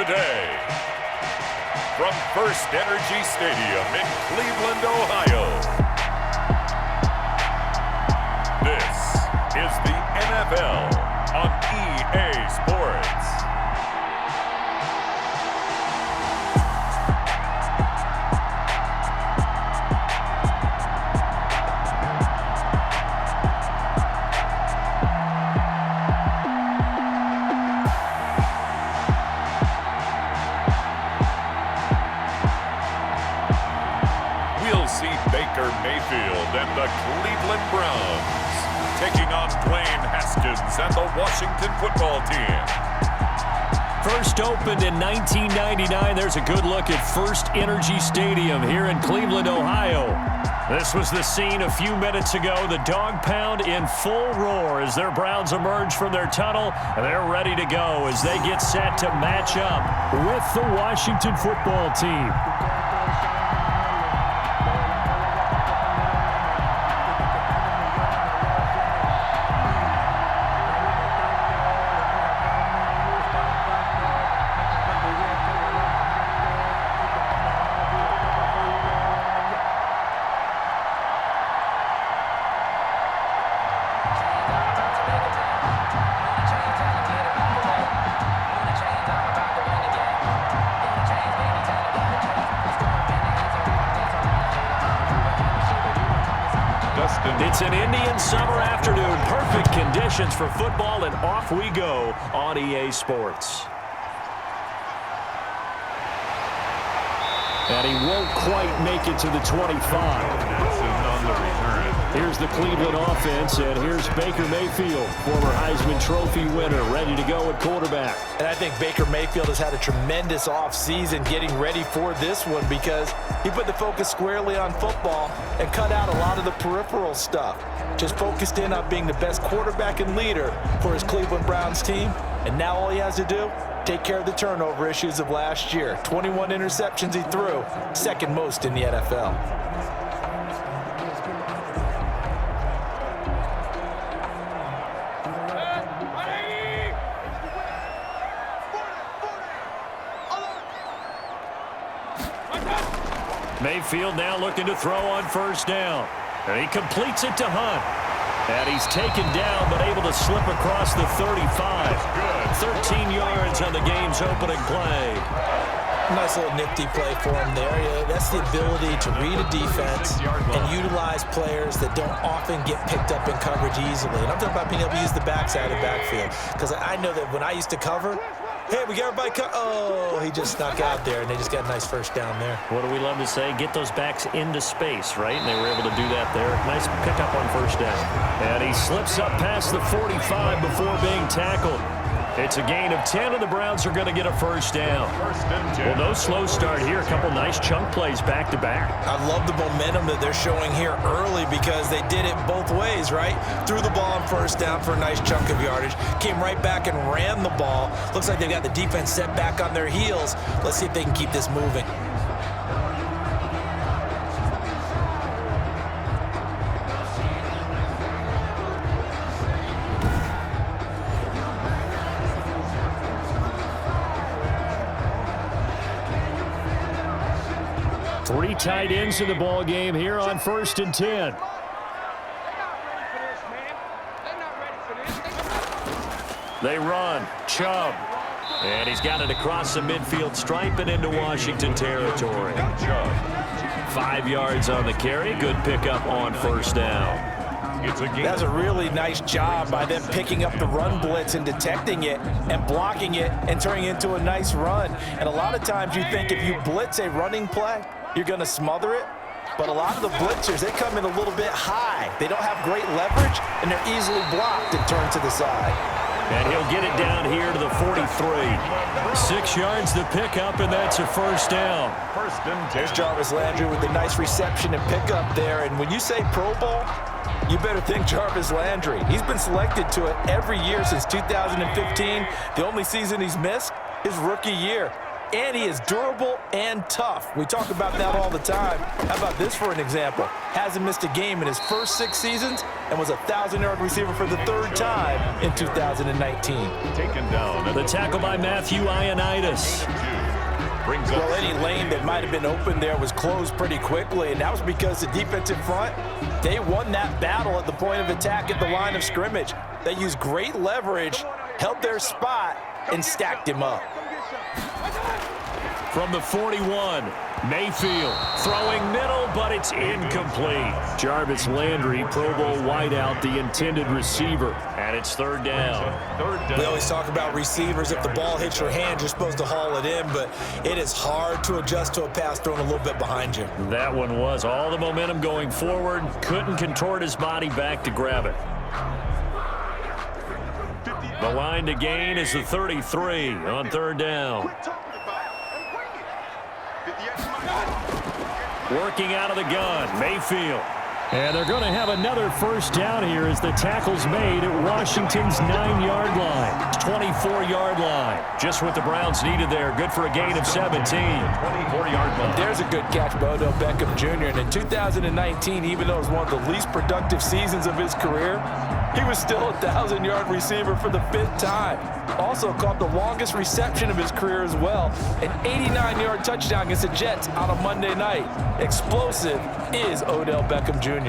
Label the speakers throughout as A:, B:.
A: today. From First Energy Stadium in Cleveland, Ohio, this is the NFL on EA Sports. Baker Mayfield and the Cleveland Browns taking on Dwayne Haskins and the Washington football team.
B: First opened in 1999, there's a good look at First Energy Stadium here in Cleveland, Ohio. This was the scene a few minutes ago. The dog pound in full roar as their Browns emerge from their tunnel, and they're ready to go as they get set to match up with the Washington football team. It's an Indian summer afternoon. Perfect conditions for football, and off we go on EA Sports. And he won't quite make it to the 25. Here's the Cleveland offense, and here's Baker Mayfield, former Heisman Trophy winner, ready to go at quarterback.
C: And I think Baker Mayfield has had a tremendous offseason getting ready for this one because he put the focus squarely on football and cut out a lot of the peripheral stuff. Just focused in on being the best quarterback and leader for his Cleveland Browns team. And now all he has to do, take care of the turnover issues of last year. 21 interceptions he threw, second most in the NFL.
B: Mayfield now looking to throw on first down. And he completes it to Hunt. And he's taken down, but able to slip across the 35. 13 yards on the game's opening play.
C: Nice little nifty play for him there. Yeah, that's the ability to read a defense and utilize players that don't often get picked up in coverage easily. And I'm talking about being able to use the backside of the backfield. Because I know that when I used to cover, hey, we got everybody oh, he just snuck out there, and they just got a nice first down there.
B: What do we love to say? Get those backs into space, right? And they were able to do that there. Nice pickup on first down. And he slips up past the 45 before being tackled. It's a gain of 10, and the Browns are going to get a first down. Well, no slow start here. A couple nice chunk plays back-to-back.
C: I love the momentum that they're showing here early because they did it both ways, right? Threw the ball on first down for a nice chunk of yardage. Came right back and ran the ball. Looks like they've got the defense set back on their heels. Let's see if they can keep this moving.
B: Three tight ends in the ball game here on 1st and 10. They run. Chubb. And he's got it across the midfield stripe and into Washington territory. 5 yards on the carry. Good pickup on first down.
C: That's a really nice job by them picking up the run blitz and detecting it and blocking it and turning it into a nice run. And a lot of times you think if you blitz a running play, you're going to smother it. But a lot of the blitzers, they come in a little bit high. They don't have great leverage, and they're easily blocked and turned to the side.
B: And he'll get it down here to the 43. 6 yards to pick up, and that's a first down.
C: There's Jarvis Landry with a nice reception and pickup there. And when you say Pro Bowl, you better think Jarvis Landry. He's been selected to it every year since 2015. The only season he's missed, his rookie year. and he is durable and tough. We talk about that all the time. How about this for an example? Hasn't missed a game in his first 6 seasons and was a 1,000-yard receiver for the 3rd time in 2019.
A: Taken down.
B: The tackle by Matthew Ioannidis.
C: Well, any lane that might have been open there was closed pretty quickly, and that was because the defensive front, they won that battle at the point of attack at the line of scrimmage. They used great leverage, held their spot, and stacked him up.
B: From the 41, Mayfield throwing middle, but it's incomplete. Jarvis Landry, Pro Bowl wideout, the intended receiver, and it's 3rd down.
C: We always talk about receivers. If the ball hits your hand, you're supposed to haul it in, but it is hard to adjust to a pass thrown a little bit behind you.
B: That one was all the momentum going forward. Couldn't contort his body back to grab it. The line to gain is the 33 on 3rd down. Working out of the gun, Mayfield. And they're going to have another 1st down here as the tackle's made at Washington's 9-yard line. 24-yard line. Just what the Browns needed there. Good for a gain of 17. 24-yard line.
C: There's a good catch by Odell Beckham Jr. And in 2019, even though it was one of the least productive seasons of his career, he was still a 1,000-yard receiver for the 5th time. Also caught the longest reception of his career as well. An 89-yard touchdown against the Jets on a Monday night. Explosive is Odell Beckham Jr.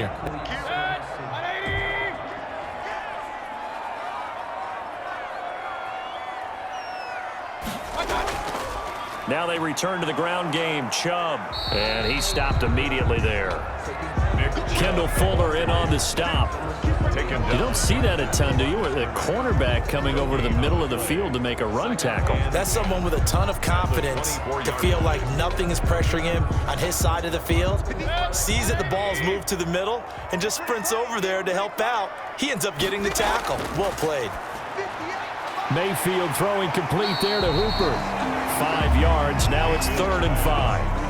B: Now they return to the ground game. Chubb, and he stopped immediately there. Kendall Fuller in on the stop. You don't see that a ton, do you? With a cornerback coming over to the middle of the field to make a run tackle.
C: That's someone with a ton of confidence to feel like nothing is pressuring him on his side of the field. Sees that the ball's moved to the middle and just sprints over there to help out. He ends up getting the tackle. Well played.
B: Mayfield throwing complete there to Hooper. 5 yards. Now it's 3rd and 5.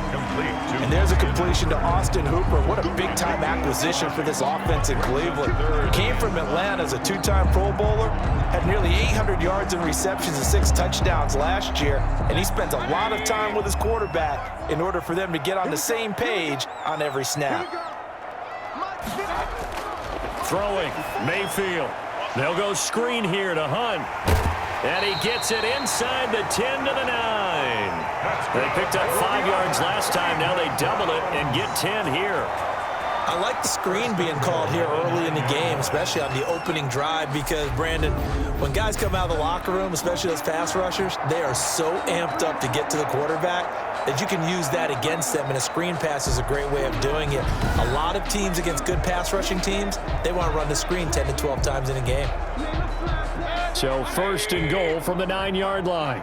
C: And there's a completion to Austin Hooper. What a big-time acquisition for this offense in Cleveland. Came from Atlanta as a 2-time Pro Bowler, had nearly 800 yards in receptions and 6 touchdowns last year, and he spent a lot of time with his quarterback in order for them to get on the same page on every snap.
B: Throwing, Mayfield. They'll go screen here to Hunt. And he gets it inside the 10 to the 9. They picked up 5 yards last time. Now they double it and get 10 here.
C: I like the screen being called here early in the game, especially on the opening drive, because, Brandon, when guys come out of the locker room, especially those pass rushers, they are so amped up to get to the quarterback that you can use that against them, and a screen pass is a great way of doing it. A lot of teams against good pass rushing teams, they want to run the screen 10 to 12 times in a game.
B: So 1st and goal from the 9-yard line.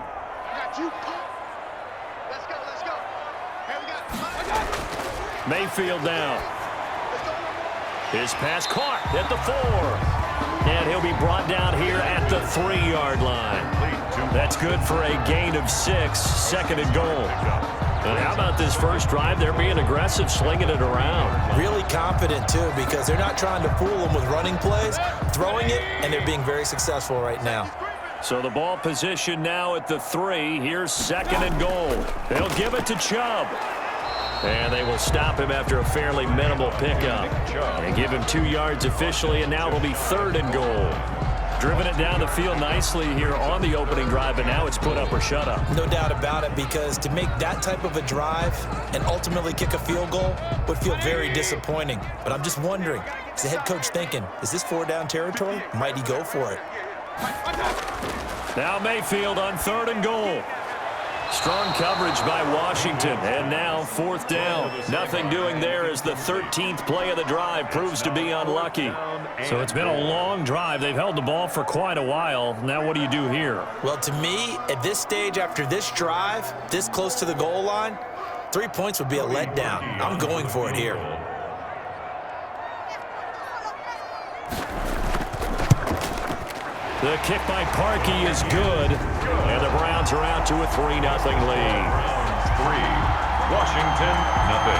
B: Mayfield down. His pass caught at the 4. And he'll be brought down here at the 3-yard line. That's good for a gain of 6. 2nd and goal. And how about this first drive? They're being aggressive, slinging it around.
C: Really confident, too, because they're not trying to fool them with running plays, throwing it, and they're being very successful right now.
B: So the ball position now at the 3. Here's 2nd and goal. They'll give it to Chubb. And they will stop him after a fairly minimal pickup. They give him 2 yards officially, and now it'll be 3rd and goal. Driven it down the field nicely here on the opening drive, but now it's put up or shut up.
C: No doubt about it, because to make that type of a drive and ultimately kick a field goal would feel very disappointing. But I'm just wondering, is the head coach thinking, is this 4-down territory? Might he go for it?
B: Now Mayfield on 3rd and goal. Strong coverage by Washington, and now 4th down. Nothing doing there as the 13th play of the drive proves to be unlucky. So it's been a long drive. They've held the ball for quite a while. Now what do you do here?
C: Well, to me, at this stage after this drive, this close to the goal line, 3 points would be a letdown. I'm going for it here.
B: The kick by Parkey is good. And the Browns are out to a 3-0 lead.
A: Browns 3, Washington 0.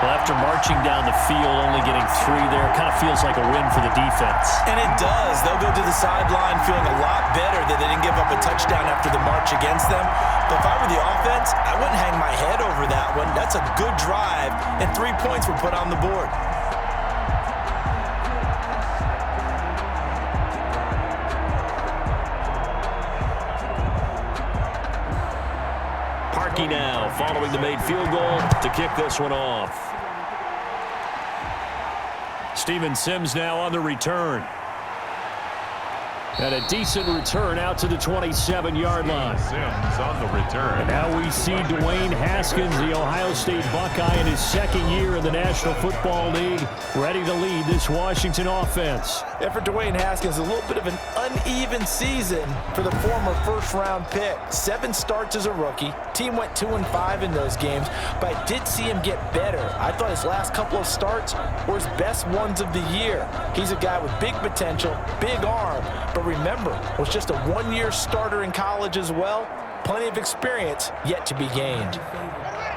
B: Well, after marching down the field, only getting 3 there, it kind of feels like a win for the defense.
C: And it does. They'll go to the sideline feeling a lot better that they didn't give up a touchdown after the march against them. But if I were the offense, I wouldn't hang my head over that one. That's a good drive, and 3 points were put on the board.
B: Parkey now, following the made field goal to kick this one off. Steven Sims now on the return. And a decent return out to the 27-yard line.
A: Sims on the return.
B: And now we see Dwayne Haskins, the Ohio State Buckeye, in his second year in the National Football League, ready to lead this Washington offense.
C: And for Dwayne Haskins, a little bit of an uneven season for the former first-round pick. 7 starts as a rookie. Team went 2-5 in those games, but I did see him get better. I thought his last couple of starts were his best ones of the year. He's a guy with big potential, big arm, but remember, was just a 1-year starter in college as well. Plenty of experience yet to be gained.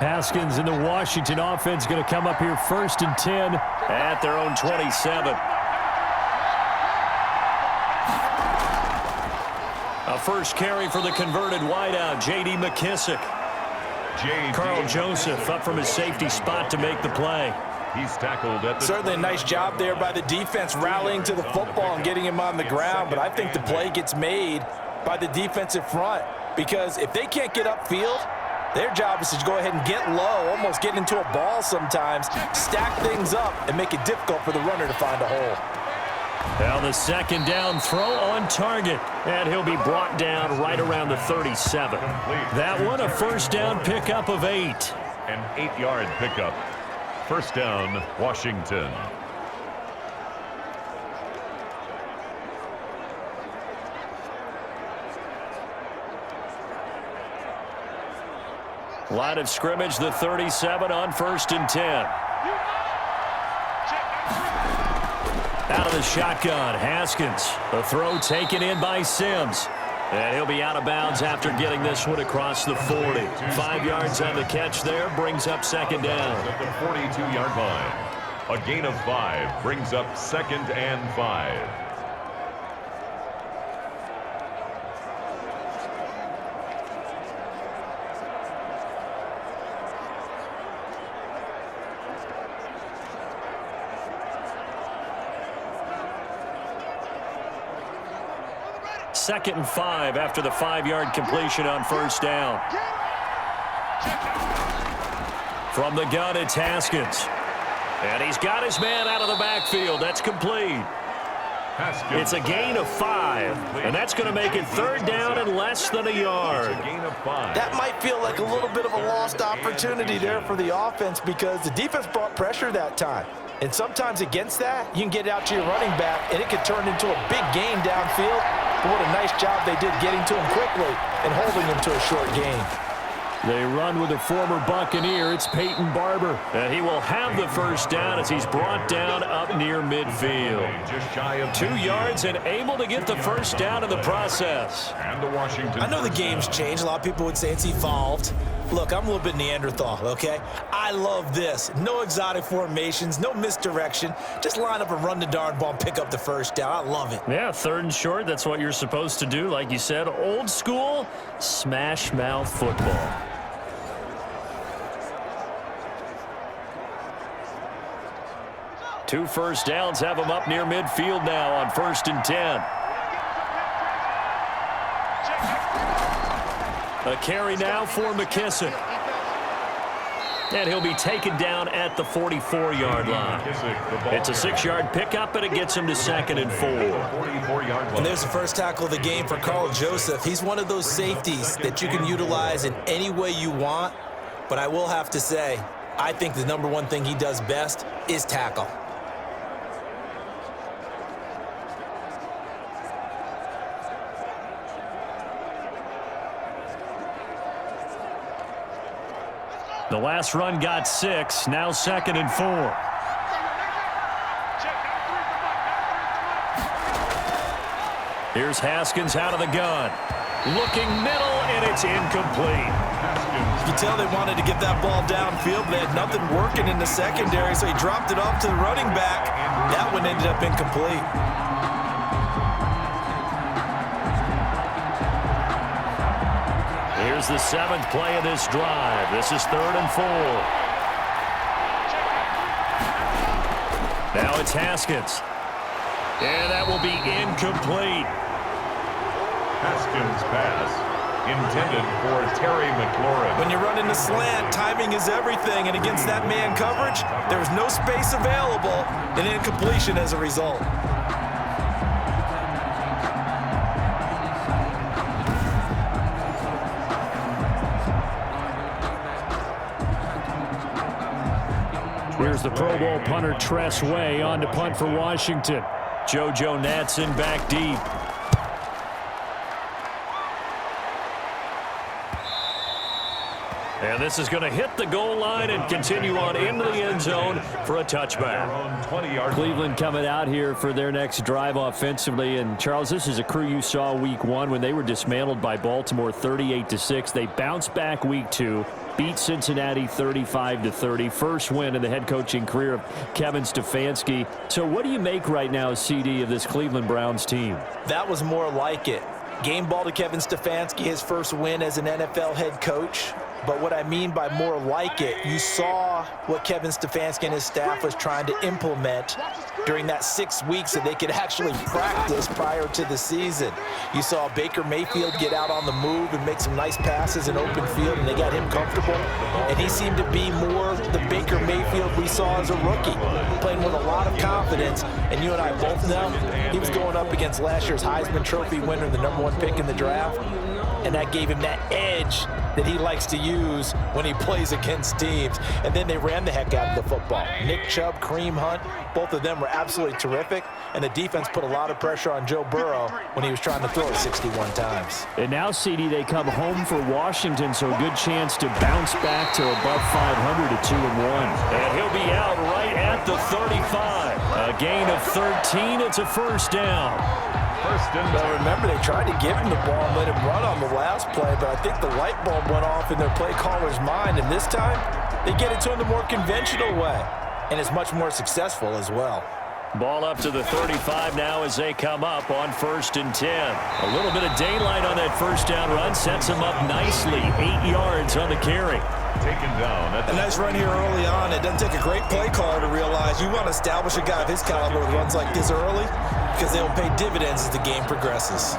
B: Haskins in the Washington offense going to come up here 1st and 10 at their own 27. A first carry for the converted wideout, J.D. McKissick. Carl Joseph up from his safety spot to make the play.
A: He's tackled at the...
C: Certainly a nice job there by the defense rallying to the football and getting him on the ground, but I think the play gets made by the defensive front because if they can't get upfield, their job is to go ahead and get low, almost get into a ball sometimes, stack things up, and make it difficult for the runner to find a hole.
B: Now the second down throw on target, and he'll be brought down right around the 37. That one a first down pickup of 8.
A: An 8-yard pickup. First down, Washington.
B: Line of scrimmage, the 37 on 1st and 10. Out of the shotgun, Haskins. The throw taken in by Sims. And he'll be out of bounds after getting this one across the 40. 5 yards on the catch there, brings up second down.
A: At the 42-yard line. A gain of 5 brings up 2nd and 5.
B: Second and 5 after the 5-yard completion on first down. From the gun, it's Haskins. And he's got his man out of the backfield. That's complete.
A: Haskins.
B: It's a gain of 5, and that's going to make it 3rd down and less than a yard.
A: It's a gain of 5.
C: That might feel like a little bit of a lost opportunity there for the offense because the defense brought pressure that time. And sometimes against that, you can get out to your running back, and it could turn into a big gain downfield. But what a nice job they did getting to him quickly and holding him to a short gain.
B: They run with a former Buccaneer. It's Peyton Barber. And he will have the first down as he's brought down up near midfield.
A: Just shy of
B: 2 yards and able to get the first down in the process.
A: And the Washington.
C: I know the game's changed. A lot of people would say it's evolved. Look, I'm a little bit Neanderthal, okay? I love this. No exotic formations, no misdirection. Just line up and run the darn ball and pick up the first down. I love it.
B: Yeah, 3rd and short. That's what you're supposed to do. Like you said, old school, smash mouth football. Two first downs have him up near midfield now on 1st and 10. A carry now for McKissick. And he'll be taken down at the 44-yard line. It's a 6-yard pickup, and it gets him to 2nd and 4.
C: And there's the first tackle of the game for Carl Joseph. He's one of those safeties that you can utilize in any way you want. But I will have to say, I think the number one thing he does best is tackle.
B: The last run got 6, now 2nd and 4. Here's Haskins out of the gun. Looking middle, and it's incomplete.
A: Haskins
C: You could tell they wanted to get that ball downfield. They had nothing working in the secondary, so he dropped it off to the running back. That one ended up incomplete.
B: Here's the 7th play of this drive. This is 3rd and 4. Now it's Haskins. And that will be incomplete.
A: Haskins' pass intended for Terry McLaurin.
C: When you're running the slant, timing is everything, and against that man coverage, there was no space available, and incompletion as a result.
B: Here's the Pro Bowl punter Tress Way on to punt for Washington. JoJo Natson back deep. And this is going to hit the goal line and continue on into the end zone for a touchback. Cleveland coming out here for their next drive offensively. And, Charles, this is a crew you saw week 1 when they were dismantled by Baltimore 38-6. They bounced back week 2. Beat Cincinnati 35-30. First win in the head coaching career of Kevin Stefanski. So what do you make right now, CD, of this Cleveland Browns team?
C: That was more like it. Game ball to Kevin Stefanski, his first win as an NFL head coach. But what I mean by more like it, you saw what Kevin Stefanski and his staff was trying to implement during that 6 weeks so they could actually practice prior to the season. You saw Baker Mayfield get out on the move and make some nice passes in open field, and they got him comfortable. And he seemed to be more the Baker Mayfield we saw as a rookie, playing with a lot of confidence. And you and I both know he was going up against last year's Heisman Trophy winner, the #1 pick in the draft. And that gave him that edge that he likes to use when he plays against teams. And then they ran the heck out of the football. Nick Chubb, Kareem Hunt, both of them were absolutely terrific. And the defense put a lot of pressure on Joe Burrow when he was trying to throw it 61 times.
B: And now, CD, they come home for Washington, so a good chance to bounce back to above 500 at 2-1. And he'll be out right at the 35. A gain of 13. It's a first down.
C: Well, remember, they tried to give him the ball and let him run on the last play, but I think the light bulb went off in their play caller's mind, and this time they get it to him the more conventional way, and it's much more successful as well.
B: Ball up to the 35 now as they come up on 1st and 10. A little bit of daylight on that first down run sets them up nicely. 8 yards on the carry.
A: Taken down.
C: A nice run here early on. It doesn't take a great play caller to realize you want to establish a guy of his caliber who runs like this early, because they'll pay dividends as the game progresses.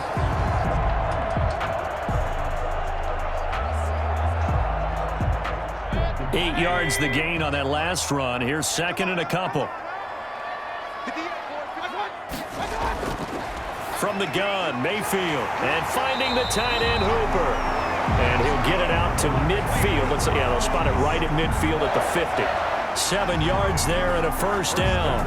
B: Eight yards the gain on that last run. Here's 2nd and a couple. From the gun, Mayfield, and finding the tight end Hooper. And he'll get it out to midfield. They'll spot it right at midfield at the 50. 7 yards there and a first down.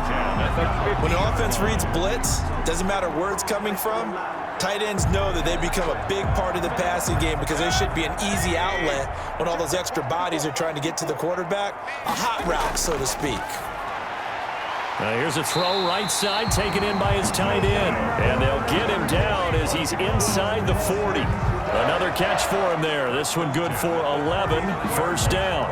C: When the offense reads blitz, doesn't matter where it's coming from, tight ends know that they become a big part of the passing game because there should be an easy outlet when all those extra bodies are trying to get to the quarterback. A hot route, so to speak.
B: Now here's a throw right side, taken in by his tight end. And they'll get him down as he's inside the 40. Another catch for him there. This one good for 11. First down.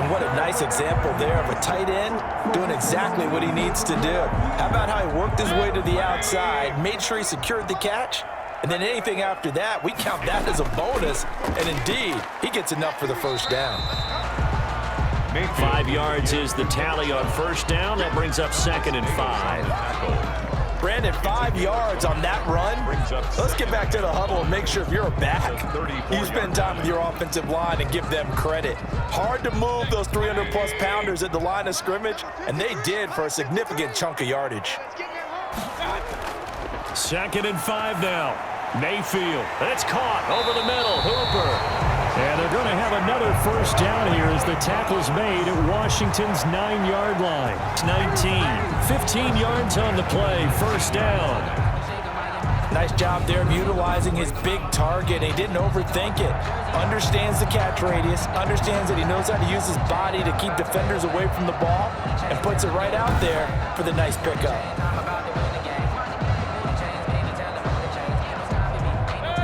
C: And what a nice example there of a tight end doing exactly what he needs to do. How about how he worked his way to the outside, made sure he secured the catch, and then anything after that, we count that as a bonus. And indeed, he gets enough for the first down.
B: 5 yards is the tally on first down. That brings up 2nd and 5.
C: Brandon, 5 yards on that run. Let's get back to the huddle and make sure if you're a back, you spend time with your offensive line and give them credit. Hard to move those 300-plus pounders at the line of scrimmage, and they did for a significant chunk of yardage.
B: 2nd and 5 now. Mayfield. That's caught over the middle. Hooper. And they're going to have another first down here as the tackle's made at Washington's 9-yard line. It's 19. 15 yards on the play. First down.
C: Nice job there of utilizing his big target. He didn't overthink it. Understands the catch radius. Understands that he knows how to use his body to keep defenders away from the ball. And puts it right out there for the nice pickup.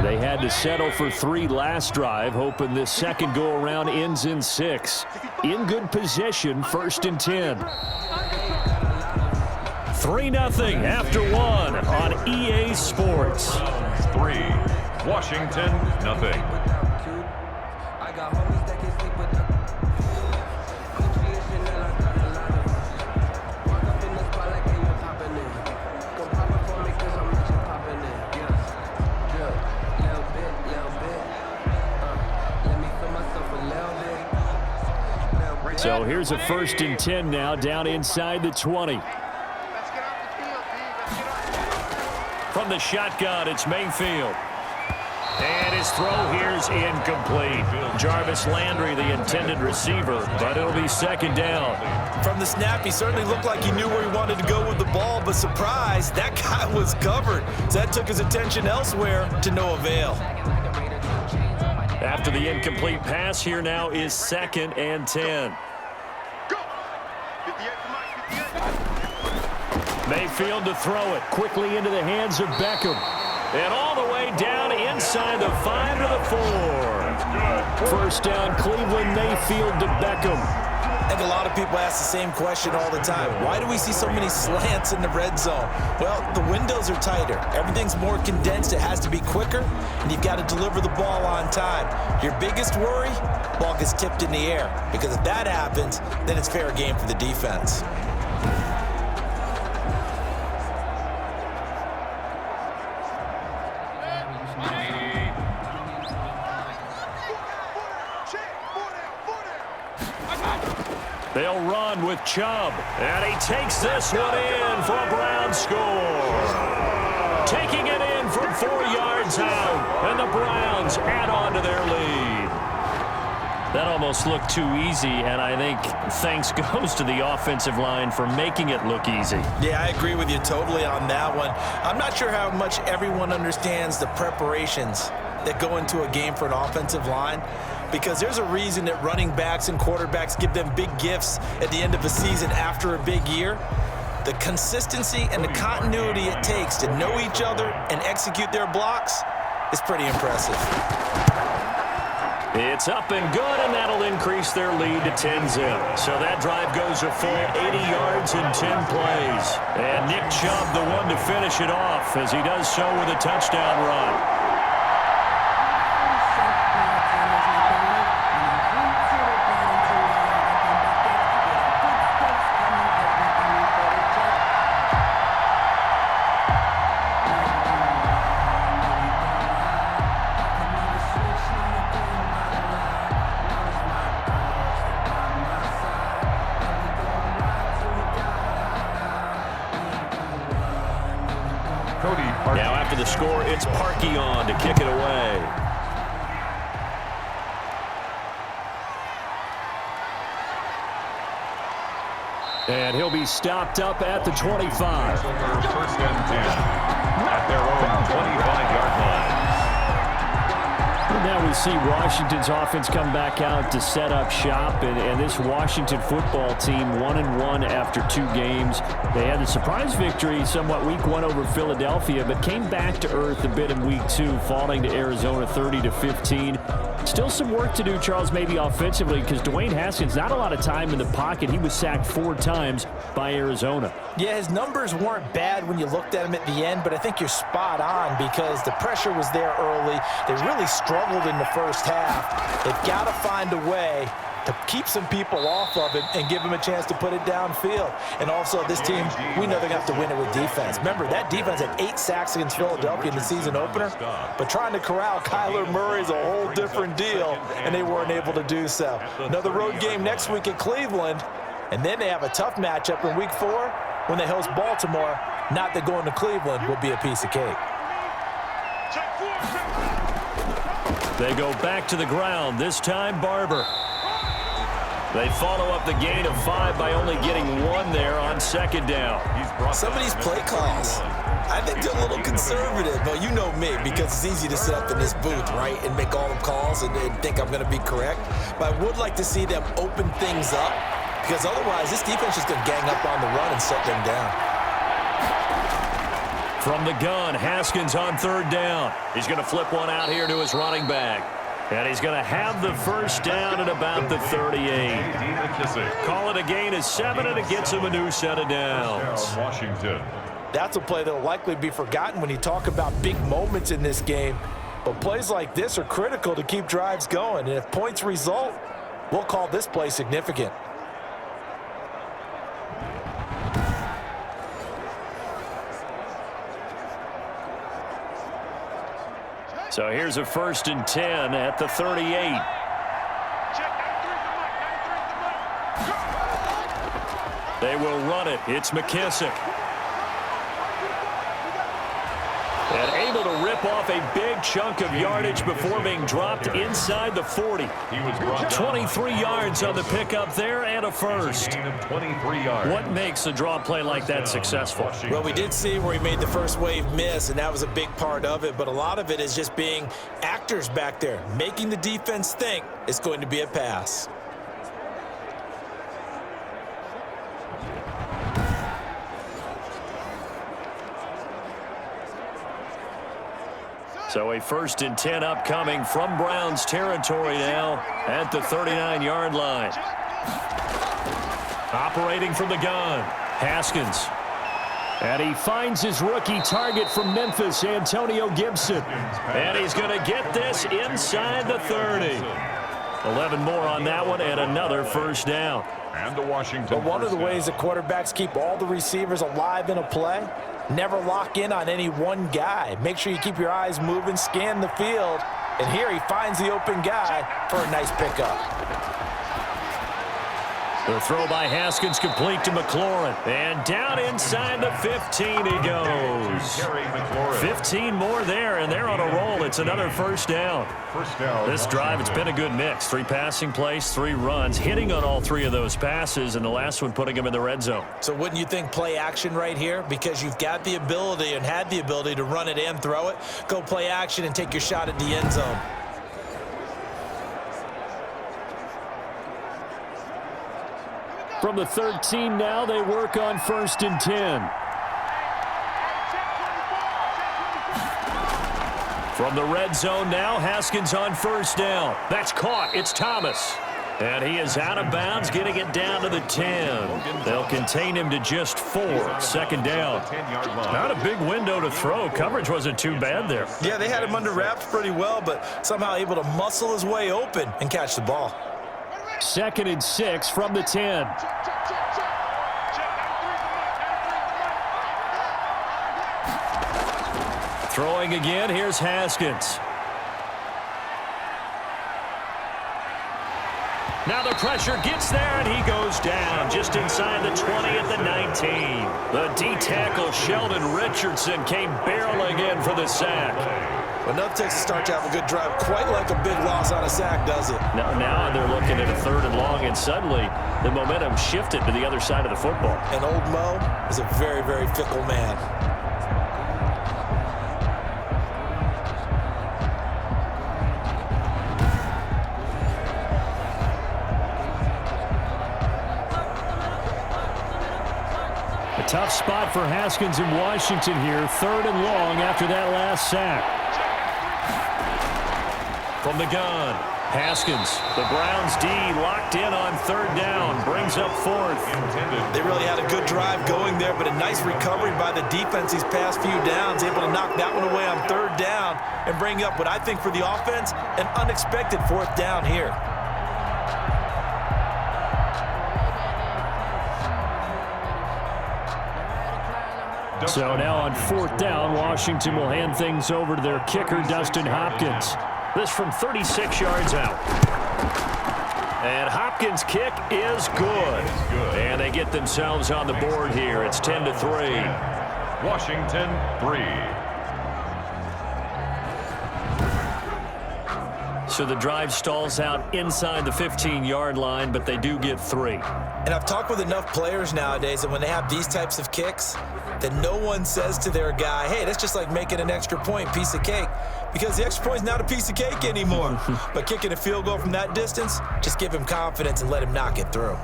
B: They had to settle for 3 last drive, hoping this second go-around ends in 6. In good position, 1st and 10. 3-0 after 1 on EA Sports.
A: 3, Washington, nothing.
B: So here's a 1st and 10 now, down inside the 20. From the shotgun, it's Mayfield. And his throw here's incomplete. Jarvis Landry, the intended receiver, but it'll be 2nd down.
C: From the snap, he certainly looked like he knew where he wanted to go with the ball, but surprise, that guy was covered. So that took his attention elsewhere to no avail.
B: After the incomplete pass, here now is 2nd and 10. Mayfield to throw it quickly into the hands of Beckham. And all the way down inside the 5 to the 4. 1st down, Cleveland. Mayfield to Beckham.
C: I think a lot of people ask the same question all the time. Why do we see so many slants in the red zone? Well, the windows are tighter. Everything's more condensed. It has to be quicker, and you've got to deliver the ball on time. Your biggest worry, ball gets tipped in the air. Because if that happens, then it's fair game for the defense.
B: They'll run with Chubb, and he takes this one in for a Brown score. Taking it in from 4 yards out, and the Browns add on to their lead. That almost looked too easy, and I think thanks goes to the offensive line for making it look easy.
C: Yeah, I agree with you totally on that one. I'm not sure how much everyone understands the preparations that go into a game for an offensive line, because there's a reason that running backs and quarterbacks give them big gifts at the end of a season after a big year. The consistency and the continuity it takes to know each other and execute their blocks is pretty impressive.
B: It's up and good, and that'll increase their lead to 10-0. So that drive goes a full 80 yards in 10 plays. And Nick Chubb, the one to finish it off, as he does so with a touchdown run. Now after the score, it's Parkey on to kick it away. And he'll be stopped up at the 25.
A: 1st and 10 at their own 25-yard line.
B: Now we see Washington's offense come back out to set up shop, and this Washington football team 1-1 after 2 games. They had a surprise victory somewhat week 1 over Philadelphia, but came back to earth a bit in week 2, falling to Arizona 30-15. Still some work to do, Charles, maybe offensively, because Dwayne Haskins, not a lot of time in the pocket. He was sacked 4 times by Arizona.
C: Yeah, his numbers weren't bad when you looked at him at the end, but I think you're spot on because the pressure was there early. They really struggled in the first half. They've got to find a way to keep some people off of it and give them a chance to put it downfield. And also, this team, we know they're going to have to win it with defense. Remember, that defense had 8 sacks against Philadelphia in the season opener, but trying to corral Kyler Murray is a whole different deal, and they weren't able to do so. Another road game next week at Cleveland, and then they have a tough matchup in week 4 when they host Baltimore. Not that going to Cleveland will be a piece of cake.
B: They go back to the ground, this time Barber. They follow up the gain of 5 by only getting 1 there on 2nd down.
C: Some of these play calls, I think they're a little conservative, but you know me, because it's easy to sit up in this booth, right, and make all the calls and think I'm going to be correct. But I would like to see them open things up, because otherwise this defense is going to gang up on the run and shut them down.
B: From the gun, Haskins on third down. He's going to flip one out here to his running back. And he's going to have the first down at about the 38. Call it a gain of 7, and it gets him a new set of downs.
A: Washington.
C: That's a play that will likely be forgotten when you talk about big moments in this game. But plays like this are critical to keep drives going. And if points result, we'll call this play significant.
B: So here's a 1st and 10 at the 38. They will run it. It's McKissick. And able to rip off a big chunk of yardage before being dropped inside the 40. 23 yards on the pickup there and a first.
A: 23 yards.
B: What makes a draw play like that successful?
C: Well, we did see where he made the first wave miss, and that was a big part of it. But a lot of it is just being actors back there, making the defense think it's going to be a pass.
B: So a 1st and 10 upcoming from Browns territory now at the 39-yard line. Operating from the gun, Haskins. And he finds his rookie target from Memphis, Antonio Gibson. And he's going to get this inside the 30. 11 more on that one and another first down.
A: And the Washington.
C: But one of the ways that quarterbacks keep all the receivers alive in a play, never lock in on any one guy. Make sure you keep your eyes moving, scan the field. And here he finds the open guy for a nice pickup.
B: The throw by Haskins complete to McLaurin. And down inside the 15 he goes. 15 more there, and they're on a roll. It's another first down. This drive, it's been a good mix. 3 passing plays, 3 runs, hitting on all 3 of those passes, and the last one putting him in the red zone.
C: So wouldn't you think play action right here? Because you've got the ability and had the ability to run it and throw it. Go play action and take your shot at the end zone.
B: From the 13 now, they work on 1st and 10. From the red zone now, Haskins on first down. That's caught. It's Thomas. And he is out of bounds, getting it down to the 10. They'll contain him to just 4. 2nd down. Not a big window to throw. Coverage wasn't too bad there.
C: Yeah, they had him under wraps pretty well, but somehow able to muscle his way open and catch the ball.
B: 2nd and 6 from the 10. Throwing again, here's Haskins. Now the pressure gets there, and he goes down just inside the 20 at the 19. The D-tackle, Sheldon Richardson, came barreling in for the sack.
C: Well, enough takes a start to have a good drive. Quite like a big loss on a sack, does it?
B: Now they're looking at a 3rd and long, and suddenly the momentum shifted to the other side of the football.
C: And old Mo is a very, very fickle man.
B: A tough spot for Haskins in Washington here. 3rd and long after that last sack. From the gun, Haskins. The Browns D locked in on 3rd down. Brings up 4th.
C: They really had a good drive going there, but a nice recovery by the defense these past few downs. Able to knock that one away on 3rd down and bring up what I think for the offense, an unexpected 4th down here.
B: So now on 4th down, Washington will hand things over to their kicker, Dustin Hopkins. This from 36 yards out. And Hopkins' kick is good. And they get themselves on the board here. It's 10-3.
A: Washington 3.
B: So the drive stalls out inside the 15-yard line, but they do get 3.
C: And I've talked with enough players nowadays that when they have these types of kicks, that no one says to their guy, hey, that's just like making an extra point, piece of cake. Because the extra point is not a piece of cake anymore. But kicking a field goal from that distance, just give him confidence and let him knock it through.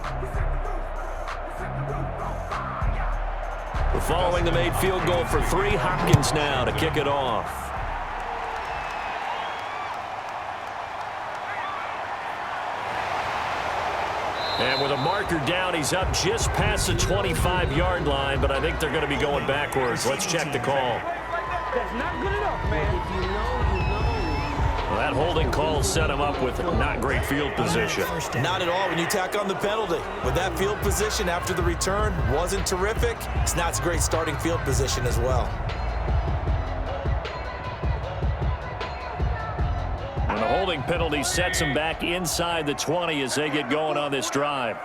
B: Following the made field goal for 3, Hopkins now to kick it off. And with a marker down, he's up just past the 25-yard line, but I think they're going to be going backwards. Let's check the call.
D: That's not good enough, man. If you know.
B: Well, that holding call set him up with not great field position.
C: Not at all when you tack on the penalty. With that field position after the return wasn't terrific, it's not a great starting field position as well.
B: And the holding penalty sets them back inside the 20 as they get going on this drive.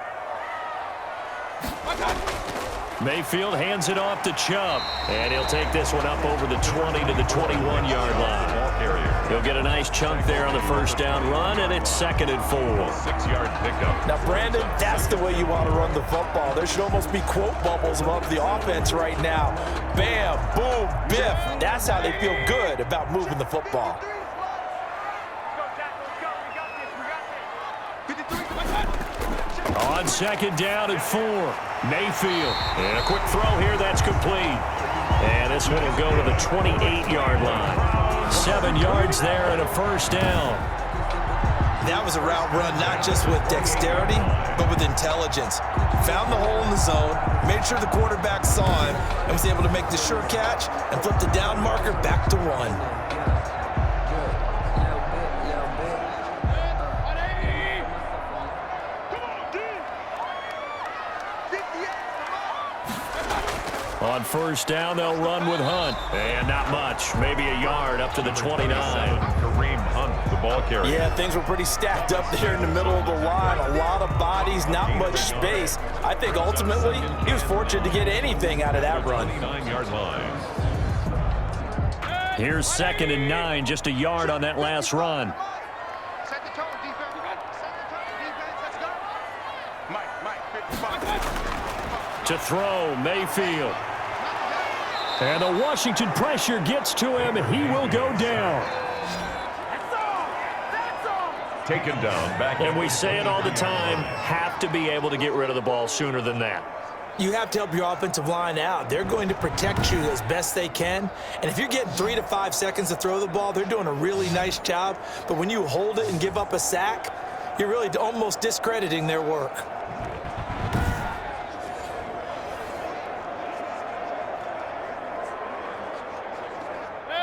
B: Mayfield hands it off to Chubb, and he'll take this one up over the 20 to the 21-yard line. He'll get a nice chunk there on the first down run, and it's 2nd and 4.
A: 6-yard pickup.
C: Now, Brandon, that's the way you want to run the football. There should almost be quote bubbles above the offense right now. Bam, boom, biff. That's how they feel good about moving the football.
B: On 2nd down and 4, Mayfield. And a quick throw here, that's complete. And this one will go to the 28-yard line. 7 yards there and a first down.
C: That was a route run not just with dexterity, but with intelligence. Found the hole in the zone, made sure the quarterback saw him, and was able to make the sure catch and flip the down marker back to 1.
B: On first down, they'll run with Hunt. And not much, maybe a yard up to the 29.
A: Kareem Hunt, the ball carrier.
C: Yeah, things were pretty stacked up there in the middle of the line. A lot of bodies, not much space. I think ultimately he was fortunate to get anything out of that run.
A: 9-yard line.
B: Here's 2nd and 9, just a yard on that last run.
D: Set the tone, defense. Set the tone, defense. Let's go. Mike, 55.
B: To throw, Mayfield. And the Washington pressure gets to him. He will go down.
D: That's all. That's all.
A: Taken down. Back.
B: And we say it all the time, have to be able to get rid of the ball sooner than that.
C: You have to help your offensive line out. They're going to protect you as best they can. And if you're getting 3 to 5 seconds to throw the ball, they're doing a really nice job. But when you hold it and give up a sack, you're really almost discrediting their work.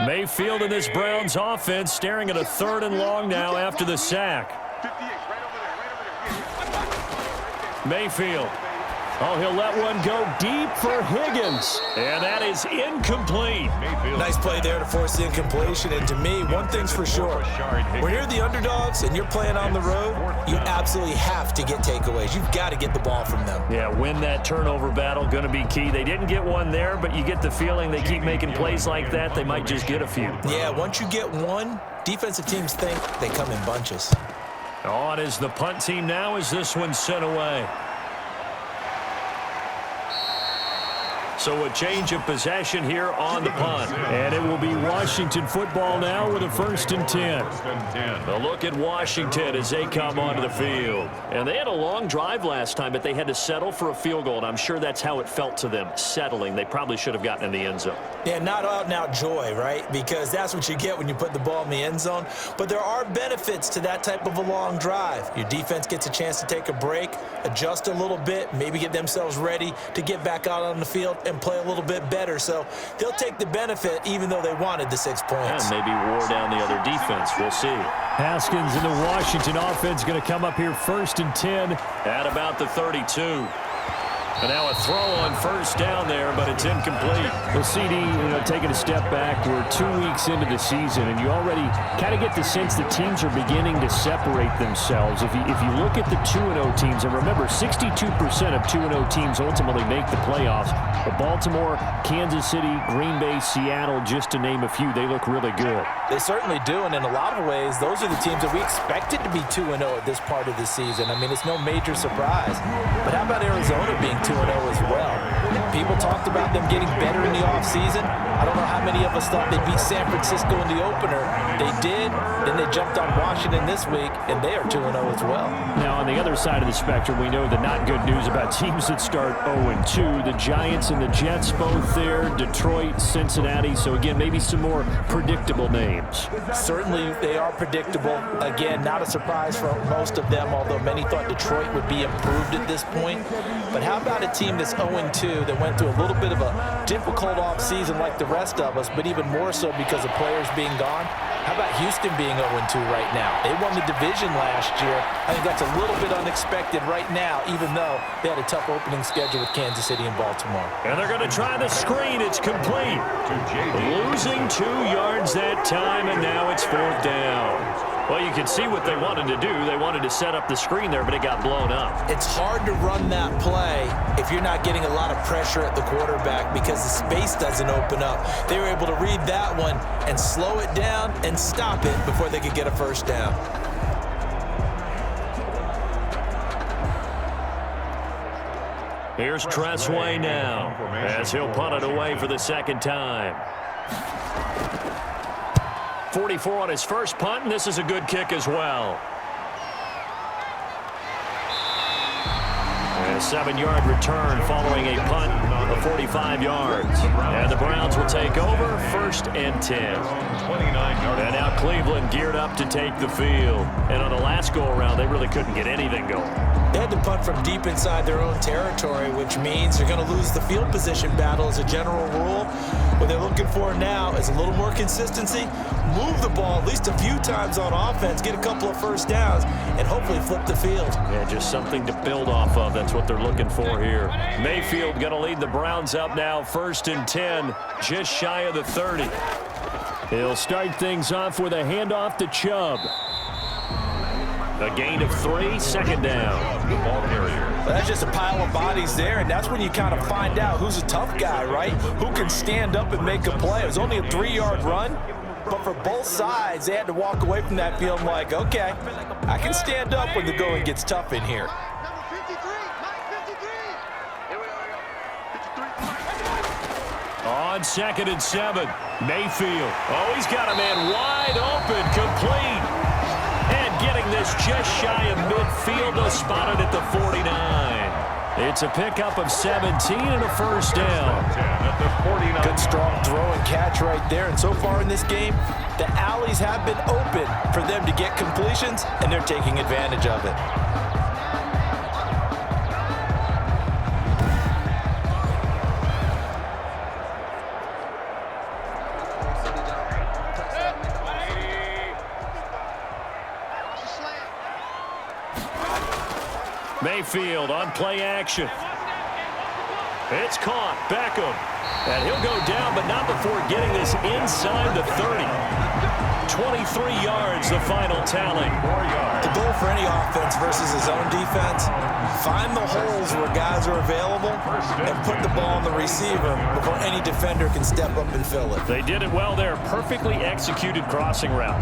B: Mayfield in this Browns offense staring at a 3rd and long now after the sack.
D: 58, right over there.
B: Mayfield. Oh, he'll let one go deep for Higgins. And that is incomplete.
C: Nice play there to force the incompletion. And to me, one thing's for sure. When you're the underdogs and you're playing on the road, you absolutely have to get takeaways. You've got to get the ball from them.
B: Yeah, win that turnover battle, going to be key. They didn't get one there, but you get the feeling they keep making plays like that, they might just get a few.
C: Yeah, once you get one, defensive teams think they come in bunches.
B: On is the punt team now as this one's sent away. So a change of possession here on the punt. And it will be Washington football now with a 1st and 10. A look at Washington as they come onto the field. And they had a long drive last time, but they had to settle for a field goal. And I'm sure that's how it felt to them, settling. They probably should have gotten in the end zone.
C: Yeah, not out and out joy, right? Because that's what you get when you put the ball in the end zone. But there are benefits to that type of a long drive. Your defense gets a chance to take a break, adjust a little bit, maybe get themselves ready to get back out on the field and play a little bit better. So they'll take the benefit even though they wanted the 6 points.
B: And maybe wore down the other defense. We'll see. Haskins in the Washington offense going to come up here 1st and 10 at about the 32. And now a throw on first down there, but it's incomplete.
E: Well, CD, taking a step back, we're 2 weeks into the season, and you already kind of get the sense that teams are beginning to separate themselves. If you look at the 2-0 teams, and remember, 62% of 2-0 teams ultimately make the playoffs. But Baltimore, Kansas City, Green Bay, Seattle, just to name a few, they look really good.
C: They certainly do, and in a lot of ways, those are the teams that we expected to be 2-0 at this part of the season. I mean, it's no major surprise. But how about Arizona being 2-0 as well. People talked about them getting better in the offseason. I don't know how many of us thought they'd beat San Francisco in the opener. They did. Then they jumped on Washington this week, and they are 2-0 as well.
E: Now, on the other side of the spectrum, we know the not good news about teams that start 0-2. The Giants and the Jets both there, Detroit, Cincinnati. So, again, maybe some more predictable names.
C: Certainly, they are predictable. Again, not a surprise for most of them, although many thought Detroit would be improved at this point. But how about a team that's 0-2 that went through a little bit of a difficult offseason like the rest of us, but even more so because of players being gone? How about Houston being 0-2 right now? They won the division last year. I think that's a little bit unexpected right now, even though they had a tough opening schedule with Kansas City and Baltimore.
B: And they're going to try the screen. It's complete. Losing 2 yards that time, and now it's 4th down. Well, you can see what they wanted to do. They wanted to set up the screen there, but it got blown up.
C: It's hard to run that play if you're not getting a lot of pressure at the quarterback because the space doesn't open up. They were able to read that one and slow it down and stop it before they could get a first down.
B: Here's Tressway now as he'll punt it away for the second time. 44 on his first punt, and this is a good kick as well. And a 7-yard return following a punt of 45 yards. And the Browns will take over, 1st and 10. And now Cleveland geared up to take the field. And on the last go-around, they really couldn't get anything going.
C: They had to punt from deep inside their own territory, which means they're going to lose the field position battle as a general rule. What they're looking for now is a little more consistency, move the ball at least a few times on offense, get a couple of first downs, and hopefully flip the field.
B: Yeah, just something to build off of. That's what they're looking for here. Mayfield going to lead the Browns up now, 1st and 10, just shy of the 30.
E: He'll start things off with a handoff to Chubb.
B: A gain of 3, 2nd down. The ball carrier.
C: Well, that's just a pile of bodies there, and that's when you kind of find out who's a tough guy, right? Who can stand up and make a play. It was only a 3-yard run, but for both sides, they had to walk away from that field like, okay, I can stand up when the going gets tough in here.
B: On 2nd and 7, Mayfield. Oh, he's got a man wide open, complete. And getting this just shy of midfield, spotted at the 49. It's a pickup of 17 and a first down.
A: At the 49.
C: Good strong throw and catch right there. And so far in this game, the alleys have been open for them to get completions, and they're taking advantage of it.
B: Mayfield on play action. It's caught. Beckham. And he'll go down, but not before getting this inside the 30. 23 yards, the final tally. 4 yards.
C: The goal for any offense versus his own defense, find the holes where guys are available and put the ball on the receiver before any defender can step up and fill it.
B: They did it well there. Perfectly executed crossing route.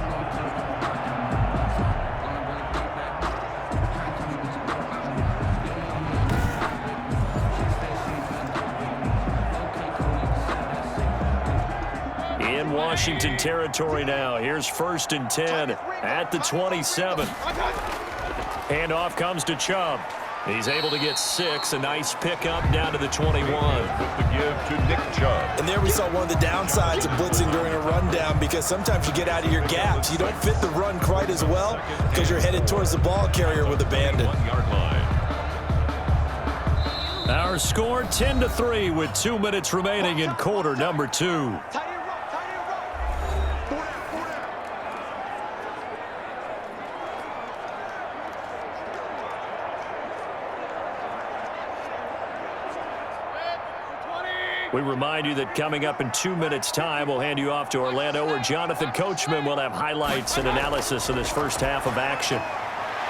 B: Washington territory now. Here's 1st and 10 at the 27. Handoff comes to Chubb. He's able to get 6. A nice pickup down to the 21.
A: With the give to Nick Chubb.
C: And there we saw one of the downsides of blitzing during a rundown, because sometimes you get out of your gaps. You don't fit the run quite as well because you're headed towards the ball carrier with abandon.
A: 1-yard line.
B: Our score 10-3 with 2 minutes remaining in quarter number 2. We remind you that coming up in 2 minutes' time, we'll hand you off to Orlando, where Jonathan Coachman will have highlights and analysis of this first half of action.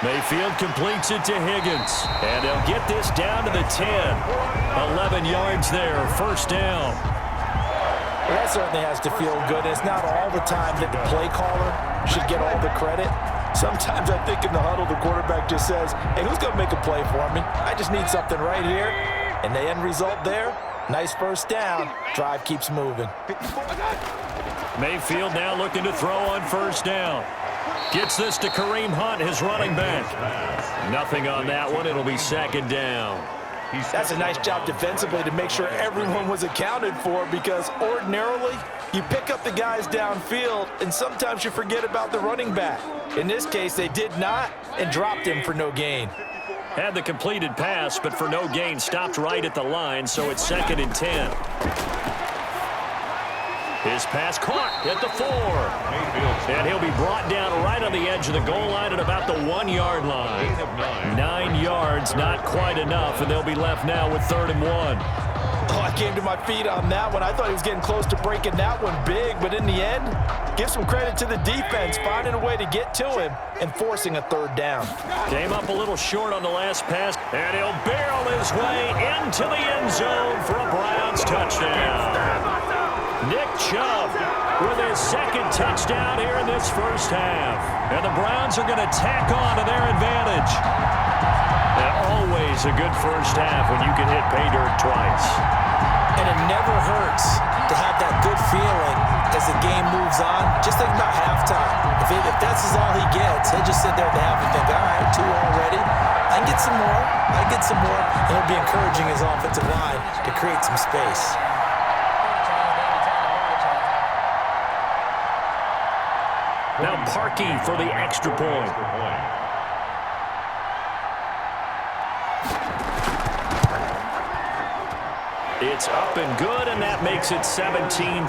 B: Mayfield completes it to Higgins, and they'll get this down to the 10. 11 yards there, first down.
C: Well, that certainly has to feel good. It's not all the time that the play caller should get all the credit. Sometimes I think in the huddle, the quarterback just says, hey, who's going to make a play for me? I just need something right here. And the end result there, nice first down. Drive keeps moving.
B: Mayfield now looking to throw on first down. Gets this to Kareem Hunt, his running back. Nothing on that one. It'll be second down.
C: That's a nice job defensively to make sure everyone was accounted for, because ordinarily you pick up the guys downfield and sometimes you forget about the running back. In this case, they did not and dropped him for no gain.
B: Had the completed pass, but for no gain, stopped right at the line, so it's 2nd and 10. His pass caught at the 4. And he'll be brought down right on the edge of the goal line at about the 1-yard line. 9 yards, not quite enough, and they'll be left now with 3rd and 1.
C: Oh, I came to my feet on that one. I thought he was getting close to breaking that one big, but in the end, give some credit to the defense, finding a way to get to him and forcing a 3rd down.
B: Came up a little short on the last pass, and he'll barrel his way into the end zone for a Browns touchdown. Nick Chubb with his 2nd touchdown here in this first half. And the Browns are going to tack on to their advantage. And always a good first half when you can hit pay dirt twice.
C: And it never hurts to have that good feeling as the game moves on. Just think about halftime. If that's all he gets, he'll just sit there at the half and think, all right, 2 already. I can get some more. And he'll be encouraging his offensive line to create some space.
B: Now Parkey for the extra point. It's up and good, and that makes it 17-3.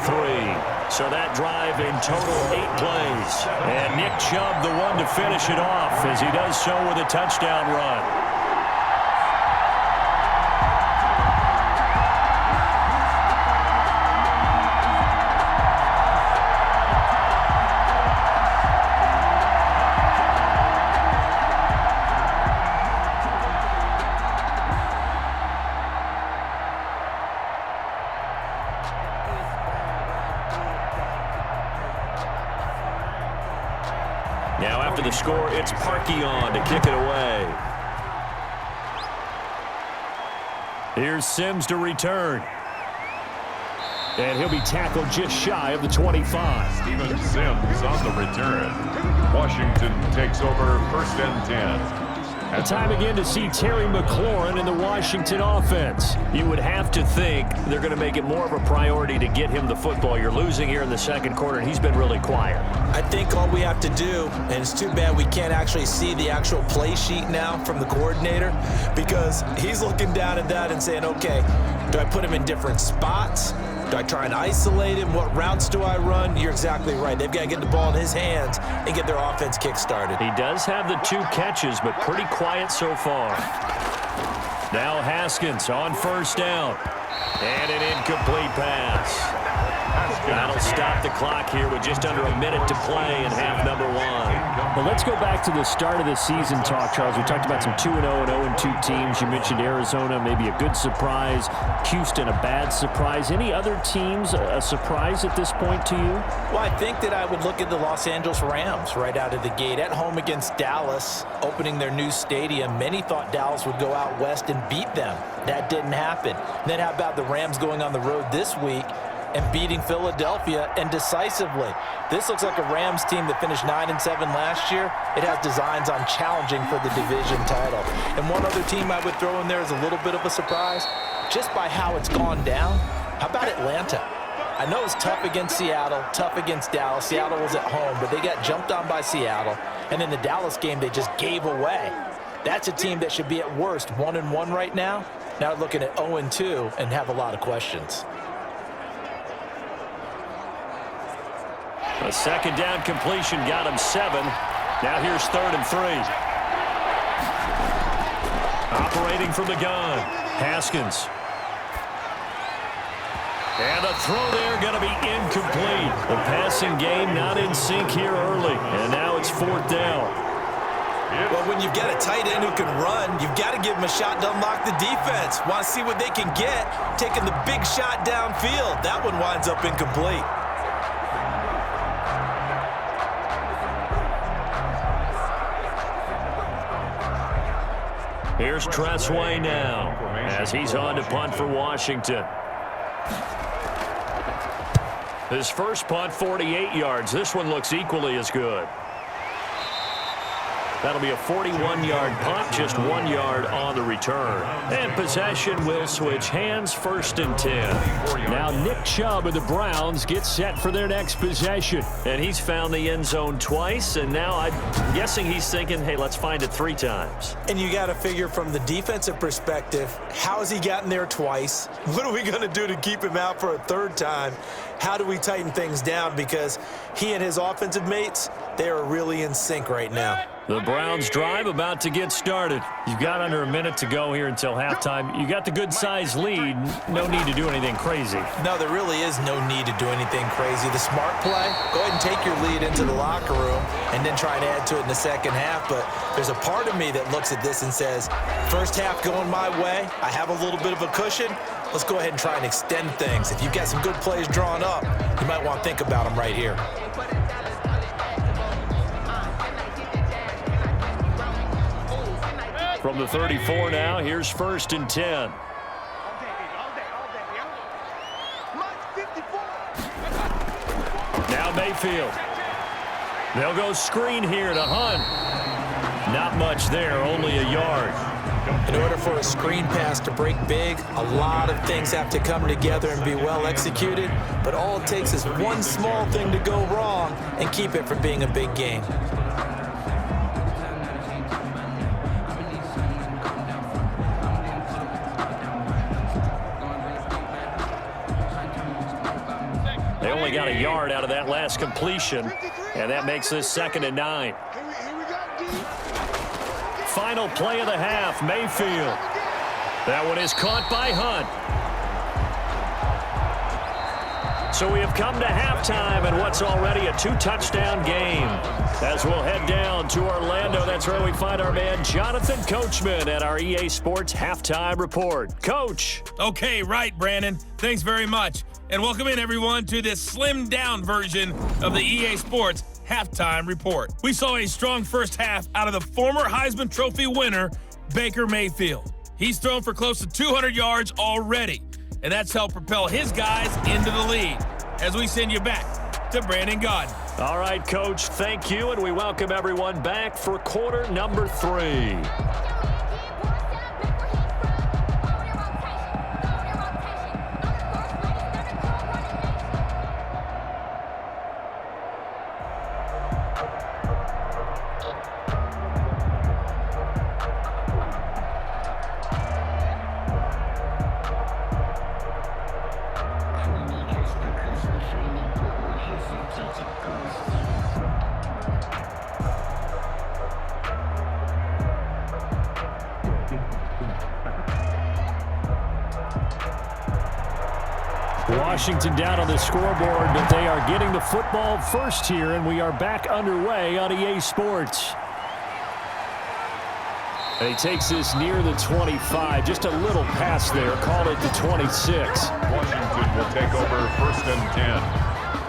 B: So that drive in total 8 plays. And Nick Chubb the one to finish it off as he does so with a touchdown run. Now after the score, it's Parkey on to kick it away. Here's Sims to return. And he'll be tackled just shy of the 25.
A: Steven Sims on the return. Washington takes over 1st and 10.
B: A time again to see Terry McLaurin in the Washington offense. You would have to think they're going to make it more of a priority to get him the football. You're losing here in the 2nd quarter, and he's been really quiet.
C: I think all we have to do, and it's too bad we can't actually see the actual play sheet now from the coordinator, because he's looking down at that and saying, okay, do I put him in different spots? Do I try and isolate him? What routes do I run? You're exactly right. They've got to get the ball in his hands and get their offense kick-started.
B: He does have the 2 catches, but pretty quiet so far. Now Haskins on first down. And an incomplete pass. That'll stop the clock here with just under a minute to play in half number 1.
E: Well, let's go back to the start of the season talk, Charles. We talked about some 2-0 and 0-2 teams. You mentioned Arizona, maybe a good surprise. Houston, a bad surprise. Any other teams a surprise at this point to you?
C: Well, I think that I would look at the Los Angeles Rams right out of the gate. At home against Dallas, opening their new stadium. Many thought Dallas would go out west and beat them. That didn't happen. Then how about the Rams going on the road this week and beating Philadelphia, and decisively? This looks like a Rams team that finished 9-7 last year. It has designs on challenging for the division title. And one other team I would throw in there is a little bit of a surprise, just by how it's gone down. How about Atlanta? I know it's tough against Seattle, tough against Dallas. Seattle was at home, but they got jumped on by Seattle. And in the Dallas game, they just gave away. That's a team that should be at worst 1-1 right now. Now looking at 0-2 and have a lot of questions.
B: A 2nd down completion got him 7. Now here's 3rd and 3. Operating from the gun, Haskins. And the throw there going to be incomplete. The passing game not in sync here early. And now it's 4th down.
C: Well, when you've got a tight end who can run, you've got to give him a shot to unlock the defense. Want to see what they can get, taking the big shot downfield. That one winds up incomplete.
B: Here's Tressway now as he's on to punt for Washington. His first punt, 48 yards. This one looks equally as good. That'll be a 41-yard punt, just 1 yard on the return. And possession will switch hands, 1st and 10.
E: Now Nick Chubb of the Browns gets set for their next possession.
B: And he's found the end zone twice, and now I'm guessing he's thinking, hey, let's find it 3 times.
C: And you got to figure from the defensive perspective, how has he gotten there twice? What are we going to do to keep him out for a 3rd time? How do we tighten things down? Because he and his offensive mates, they are really in sync right now.
B: The Browns drive about to get started.
E: You've got under a minute to go here until halftime. You got the good-sized lead. No need to do anything crazy.
C: No, there really is no need to do anything crazy. The smart play, go ahead and take your lead into the locker room and then try and add to it in the second half. But there's a part of me that looks at this and says, first half going my way, I have a little bit of a cushion. Let's go ahead and try and extend things. If you've got some good plays drawn up, you might want to think about them right here.
B: From the 34 now, here's 1st and 10. Now Mayfield. They'll go screen here to Hunt. Not much there, only a yard.
C: In order for a screen pass to break big, a lot of things have to come together and be well executed, but all it takes is one small thing to go wrong and keep it from being a big game.
B: They only got a yard out of that last completion, and that makes this 2nd and 9. Final play of the half, Mayfield. That one is caught by Hunt. So we have come to halftime and what's already a 2-touchdown game. As we'll head down to Orlando, that's where we find our man Jonathan Coachman at our EA Sports Halftime Report. Coach.
F: Okay, right, Brandon. Thanks very much. And welcome in, everyone, to this slimmed-down version of the EA Sports Halftime Report. We saw a strong first half out of the former Heisman Trophy winner, Baker Mayfield. He's thrown for close to 200 yards already, and that's helped propel his guys into the lead. As we send you back to Brandon Gaudin.
B: All right, Coach, thank you, and we welcome everyone back for quarter number 3.
E: Washington down on the scoreboard, but they are getting the football first here, and we are back underway on EA Sports. And he takes this near the 25. Just a little pass there. Call it the 26.
A: Washington will take over 1st and 10.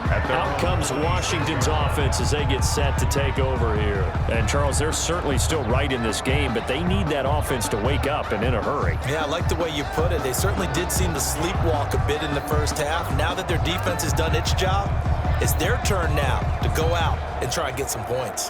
B: Out comes Washington's offense as they get set to take over here.
E: And, Charles, they're certainly still right in this game, but they need that offense to wake up and in a hurry.
C: Yeah, I like the way you put it. They certainly did seem to sleepwalk a bit in the first half. Now that their defense has done its job, it's their turn now to go out and try and get some points.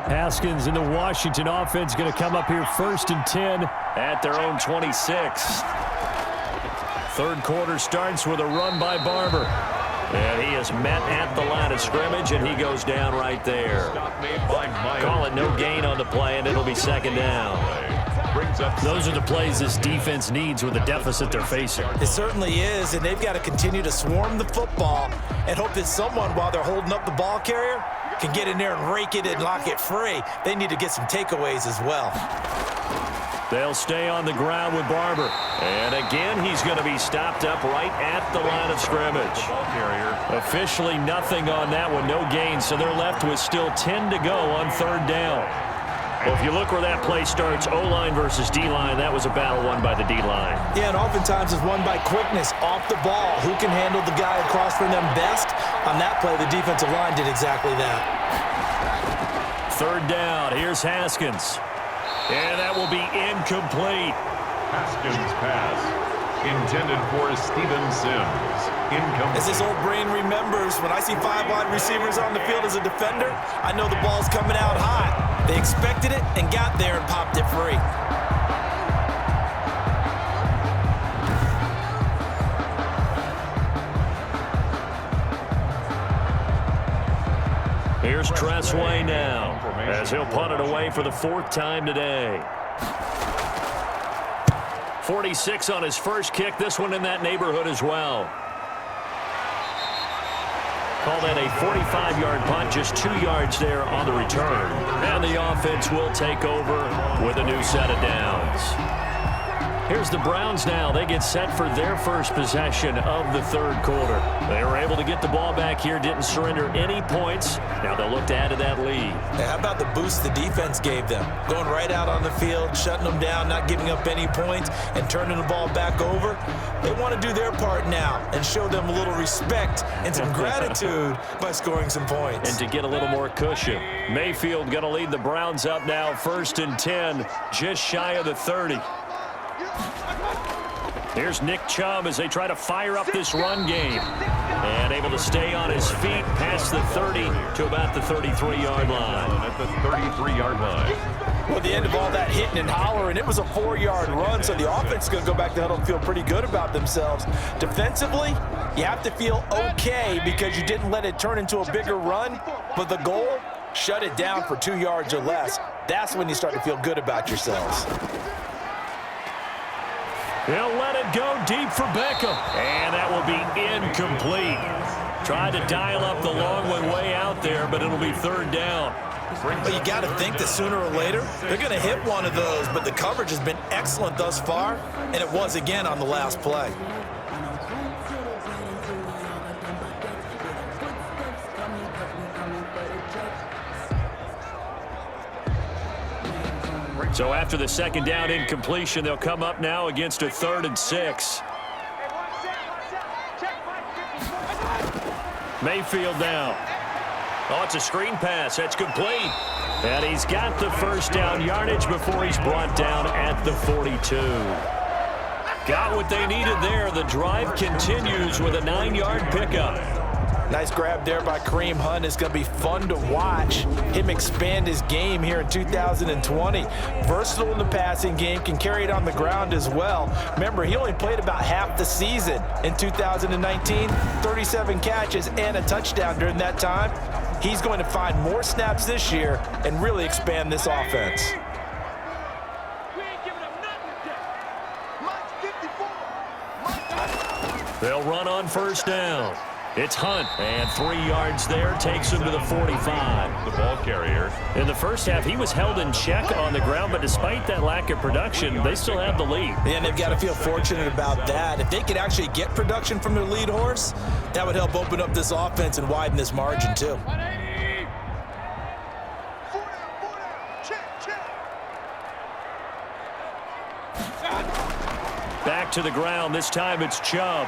E: Haskins and the Washington offense going to come up here 1st and 10
B: at their own 26. Third quarter starts with a run by Barber. And he is met at the line of scrimmage, and he goes down right there. Call it no gain on the play, and it'll be 2nd down.
E: Those are the plays this defense needs with the deficit they're facing.
C: It certainly is, and they've got to continue to swarm the football and hope that someone, while they're holding up the ball carrier, can get in there and rake it and lock it free. They need to get some takeaways as well.
B: They'll stay on the ground with Barber. And again, he's going to be stopped up right at the line of scrimmage. Officially nothing on that one, no gain. So they're left with still 10 to go on 3rd down. Well, if you look where that play starts, O-line versus D-line, that was a battle won by the D-line.
C: Yeah, and oftentimes it's won by quickness off the ball. Who can handle the guy across from them best? On that play, the defensive line did exactly that.
B: Third down. Here's Haskins. And that will be incomplete.
A: Haskins pass intended for Steven Sims. Incomplete.
C: As this old brain remembers, when I see 5 wide receivers on the field as a defender, I know the ball's coming out hot. They expected it and got there and popped it free.
B: Here's Tressway now, as he'll punt it away for the 4th time today. 46 on his first kick. This one in that neighborhood as well. Call that a 45-yard punt, just 2 yards there on the return. And the offense will take over with a new set of downs. Here's the Browns now. They get set for their first possession of the 3rd quarter. They were able to get the ball back here, didn't surrender any points. Now they'll look to add to that lead.
C: Hey, how about the boost the defense gave them? Going right out on the field, shutting them down, not giving up any points, and turning the ball back over. They want to do their part now and show them a little respect and some gratitude by scoring some points.
B: And to get a little more cushion. Mayfield going to lead the Browns up now, 1st and 10, just shy of the 30. Here's Nick Chubb as they try to fire up this run game. And able to stay on his feet past the 30 to about the 33-yard line.
A: At the 33-yard line.
C: Well, at the end of all that hitting and hollering, it was a 4-yard run, so the offense is going to go back to huddle and feel pretty good about themselves. Defensively, you have to feel okay because you didn't let it turn into a bigger run, but the goal, shut it down for 2 yards or less. That's when you start to feel good about yourselves.
B: He'll let it go deep for Beckham. And that will be incomplete. Tried to dial up the long one way out there, but it'll be 3rd down.
C: Well, you got to think that sooner or later, they're going to hit one of those, but the coverage has been excellent thus far, and it was again on the last play.
B: So after the 2nd down incompletion, they'll come up now against a 3rd and 6. Mayfield now. Oh, it's a screen pass. That's complete. And he's got the 1st down yardage before he's brought down at the 42. Got what they needed there. The drive continues with a 9-yard pickup.
C: Nice grab there by Kareem Hunt. It's going to be fun to watch him expand his game here in 2020. Versatile in the passing game, can carry it on the ground as well. Remember, he only played about half the season in 2019, 37 catches and a touchdown during that time. He's going to find more snaps this year and really expand this offense.
B: They'll run on 1st down. It's Hunt, and 3 yards there takes him to the 45.
A: The ball carrier.
B: In the first half, he was held in check on the ground, but despite that lack of production, they still have the lead.
C: And they've got to feel fortunate about that. If they could actually get production from their lead horse, that would help open up this offense and widen this margin too.
B: Back to the ground. This time it's Chubb.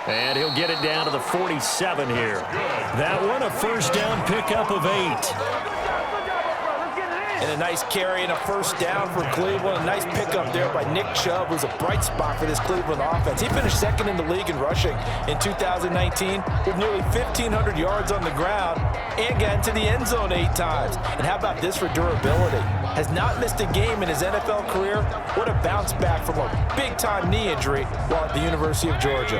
B: And he'll get it down to the 47 here. That one, a 1st down pickup of 8.
C: And a nice carry and a 1st down for Cleveland. A nice pickup there by Nick Chubb, who's a bright spot for this Cleveland offense. He finished 2nd in the league in rushing in 2019 with nearly 1,500 yards on the ground and got into the end zone 8 times. And how about this for durability? Has not missed a game in his NFL career. What a bounce back from a big-time knee injury while at the University of Georgia.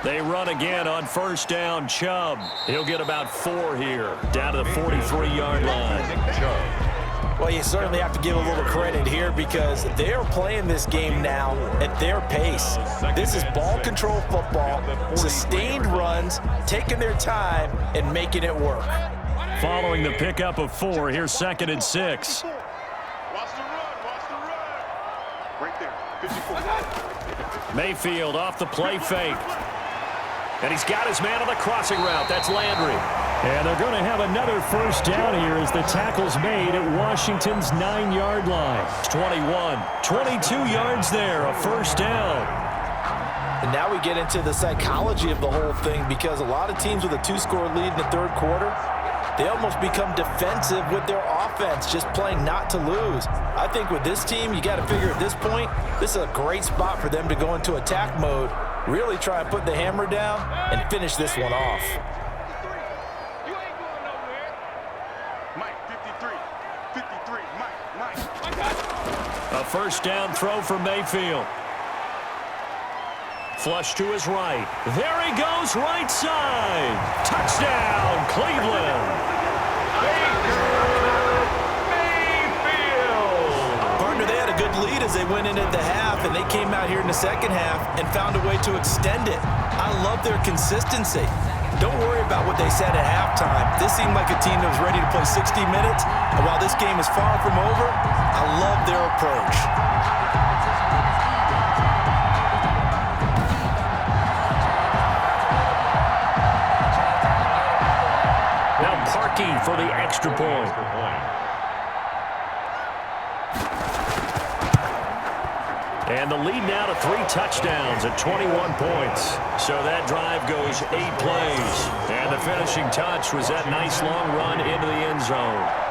B: They run again on 1st down. Chubb. He'll get about 4 here, down to the 43-yard line.
C: Well, you certainly have to give a little credit here because they are playing this game now at their pace. This is ball control football, sustained runs, taking their time and making it work.
B: Following the pickup of 4, here's 2nd and 6. Mayfield off the play fake. And he's got his man on the crossing route. That's Landry.
E: And they're going to have another first down here as the tackle's made at Washington's 9-yard line.
B: It's 21. 22 yards there, a first down.
C: And now we get into the psychology of the whole thing, because a lot of teams with a 2-score lead in the third quarter, they almost become defensive with their offense, just playing not to lose. I think with this team, you got to figure at this point, this is a great spot for them to go into attack mode, really try and put the hammer down and finish this one off.
D: You ain't going nowhere. Mike, 53, Mike. I got it.
B: A first down throw for Mayfield. Flush to his right. There he goes, right side. Touchdown, Cleveland.
C: Partner, they had a good lead as they went into the half, and they came out here in the second half and found a way to extend it. I love their consistency. Don't worry about what they said at halftime. This seemed like a team that was ready to play 60 minutes, and while this game is far from over, I love their approach.
B: For the extra point. And the lead now to 3 touchdowns at 21 points. So that drive goes 8 plays. And the finishing touch was that nice long run into the end zone.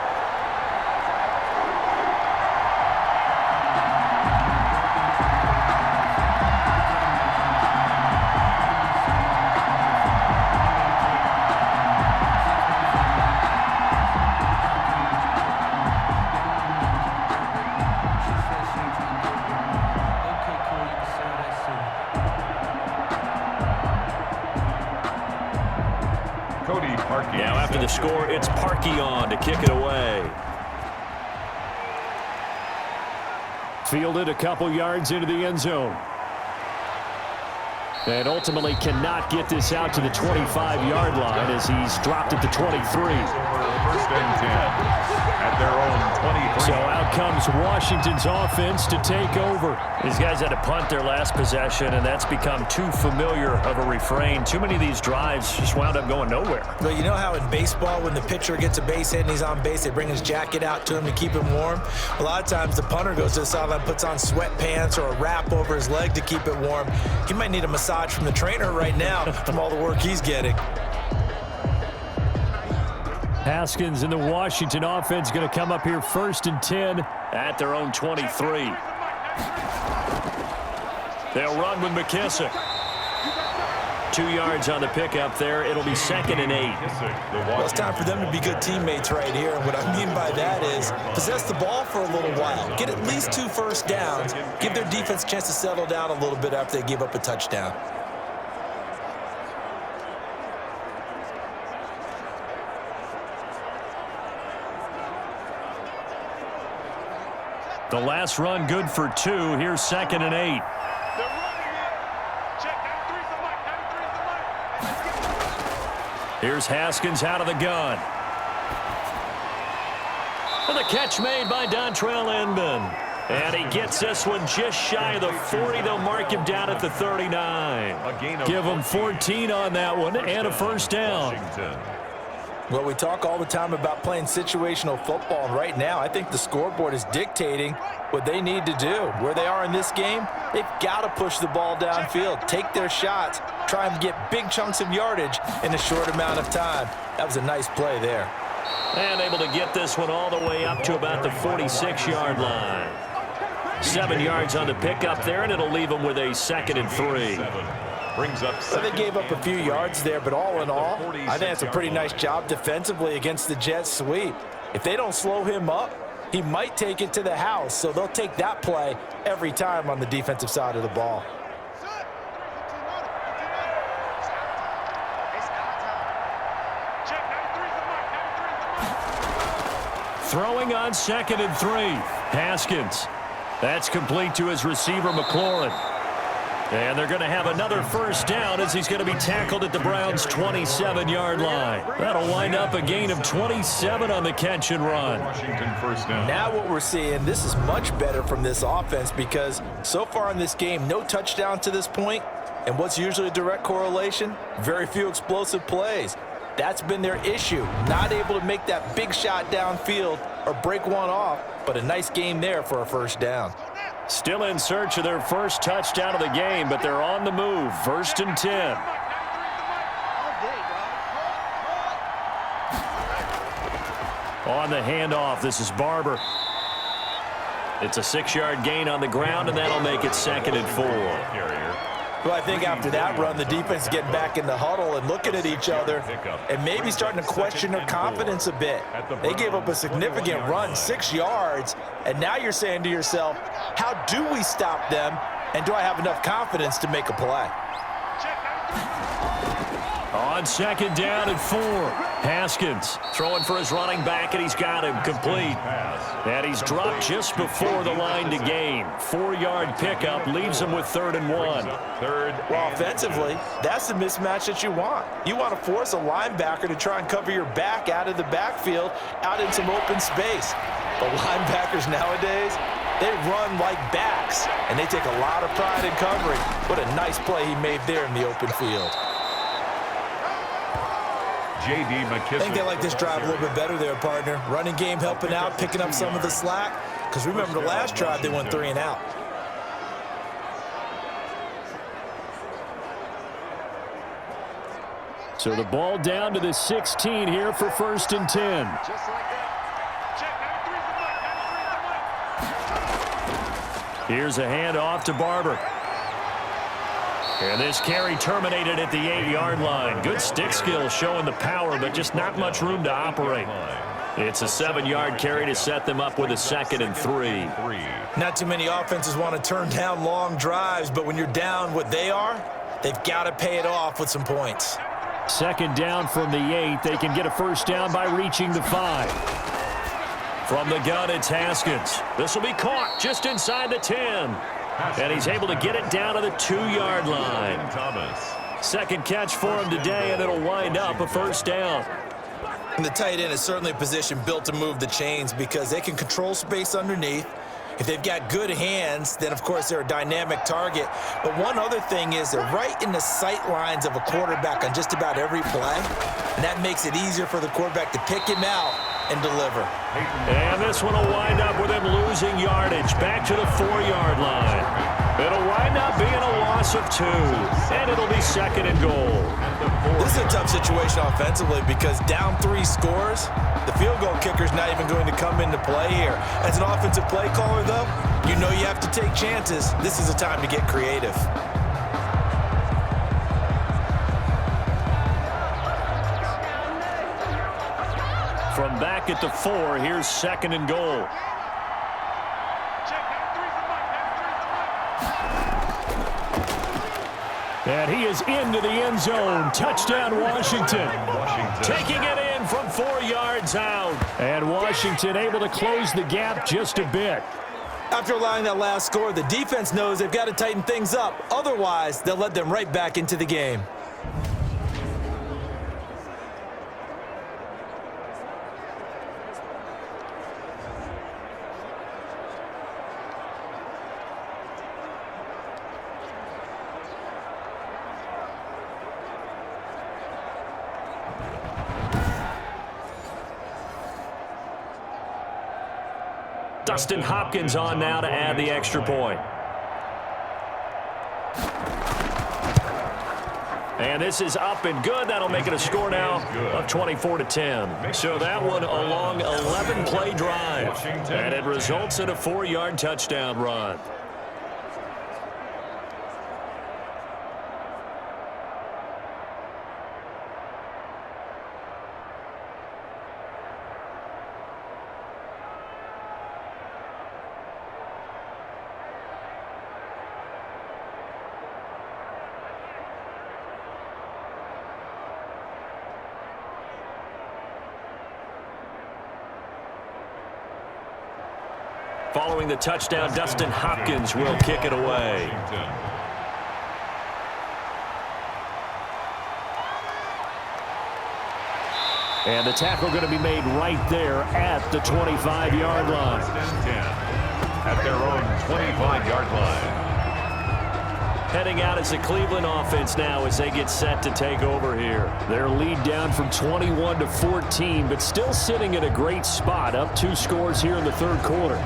B: Now after the score, it's Parkey on to kick it away.
E: Fielded a couple yards into the end zone. And ultimately cannot get this out to the 25-yard line as he's dropped at the 23.
A: First and 10 at their own 23.
E: So out comes Washington's offense to take over.
B: These guys had to punt their last possession, and that's become too familiar of a refrain. Too many of these drives just wound up going nowhere.
C: Well, you know how in baseball, when the pitcher gets a base hit and he's on base, they bring his jacket out to him to keep him warm? A lot of times the punter goes to the sideline, puts on sweatpants or a wrap over his leg to keep it warm. He might need a massage from the trainer right now from all the work he's getting.
E: Haskins and the Washington offense going to come up here first and 10
B: at their own 23. They'll run with McKissick. 2 yards on the pickup there. It'll be 2nd and 8.
C: Well, it's time for them to be good teammates right here. And what I mean by that is possess the ball for a little while. Get at least 2 first downs. Give their defense a chance to settle down a little bit after they give up a touchdown.
B: The last run good for 2. Here's 2nd and 8. Here's Haskins out of the gun. And the catch made by Dontrell Inman. And he gets this one just shy of the 40. They'll mark him down at the 39. Give him 14 on that one and a first down.
C: Well, we talk all the time about playing situational football, and right now I think the scoreboard is dictating what they need to do. Where they are in this game, they've got to push the ball downfield, take their shots, try and get big chunks of yardage in a short amount of time. That was a nice play there.
B: And able to get this one all the way up to about the 46-yard line. 7 yards on the pickup there, and it'll leave them with a 2nd and 3.
C: Well, they gave up a few yards there, but all in all, I think that's a pretty nice job defensively against the Jets sweep. If they don't slow him up, he might take it to the house, so they'll take that play every time on the defensive side of the ball.
B: Throwing on 2nd and 3. Haskins. That's complete to his receiver, McLaurin. And they're going to have another first down as he's going to be tackled at the Browns' 27-yard line. That'll wind up a gain of 27 on the catch and run.
A: Washington first down.
C: Now what we're seeing, this is much better from this offense because so far in this game, no touchdown to this point. And what's usually a direct correlation? Very few explosive plays. That's been their issue. Not able to make that big shot downfield or break one off, but a nice game there for a first down.
B: Still in search of their first touchdown of the game, but they're on the move. 1st and 10. On the handoff, this is Barber. It's a 6-yard gain on the ground, and that'll make it 2nd and 4.
C: Well, I think after that run, the defense is getting back in the huddle and looking at each other and maybe starting to question their confidence a bit. They gave up a significant run, 6 yards, and now you're saying to yourself, how do we stop them, and do I have enough confidence to make a play?
B: On 2nd down and 4. Haskins throwing for his running back, and he's got him complete. And he's dropped just before the line to gain. 4-yard pickup leaves him with 3rd and 1.
C: Well, offensively, that's the mismatch that you want. You want to force a linebacker to try and cover your back out of the backfield, out in some open space. But linebackers nowadays, they run like backs, and they take a lot of pride in covering. What a nice play he made there in the open field.
A: I
C: think they like this drive a little bit better there, partner. Running game helping out, picking up some of the slack. Because remember the last drive, they went 3 and out.
E: So the ball down to the 16 here for 1st and 10. Here's a handoff to Barber. And this carry terminated at the 8-yard line. Good stick skill showing the power, but just not much room to operate. It's a 7-yard carry to set them up with a 2nd and 3.
C: Not too many offenses want to turn down long drives, but when you're down what they are, they've got to pay it off with some points.
E: 2nd down from the 8. They can get a first down by reaching the 5.
B: From the gun, it's Haskins. This will be caught just inside the 10. And he's able to get it down to the 2-yard line. 2nd catch for him today, and it'll wind up a first down.
C: And the tight end is certainly a position built to move the chains because they can control space underneath. If they've got good hands, then, of course, they're a dynamic target. But one other thing is they're right in the sight lines of a quarterback on just about every play. And that makes it easier for the quarterback to pick him out and deliver.
B: And this one will wind up with him losing yardage back to the 4-yard line. It'll wind up being a loss of 2, and it'll be 2nd and goal.
C: This is a tough situation offensively because down 3 scores, the field goal kicker's not even going to come into play here. As an offensive play caller, though, you know you have to take chances. This is a time to get creative.
B: From back at the 4, here's 2nd and goal.
E: And he is into the end zone. Touchdown, Washington.
B: Taking it in from 4 yards out.
E: And Washington able to close the gap just a bit.
C: After allowing that last score, the defense knows they've got to tighten things up. Otherwise, they'll let them right back into the game.
B: Dustin Hopkins on now to add the extra point. And this is up and good. That'll make it a score now of 24-10. So that one a long 11-play drive. And it results in a 4-yard touchdown run. Following the touchdown, Dustin Hopkins will kick it away.
E: And the tackle going to be made right there at the 25-yard line.
A: At their own 25-yard line.
E: Heading out as the Cleveland offense now as they get set to take over here. Their lead down from 21 to 14, but still sitting in a great spot, up 2 scores here in the third quarter.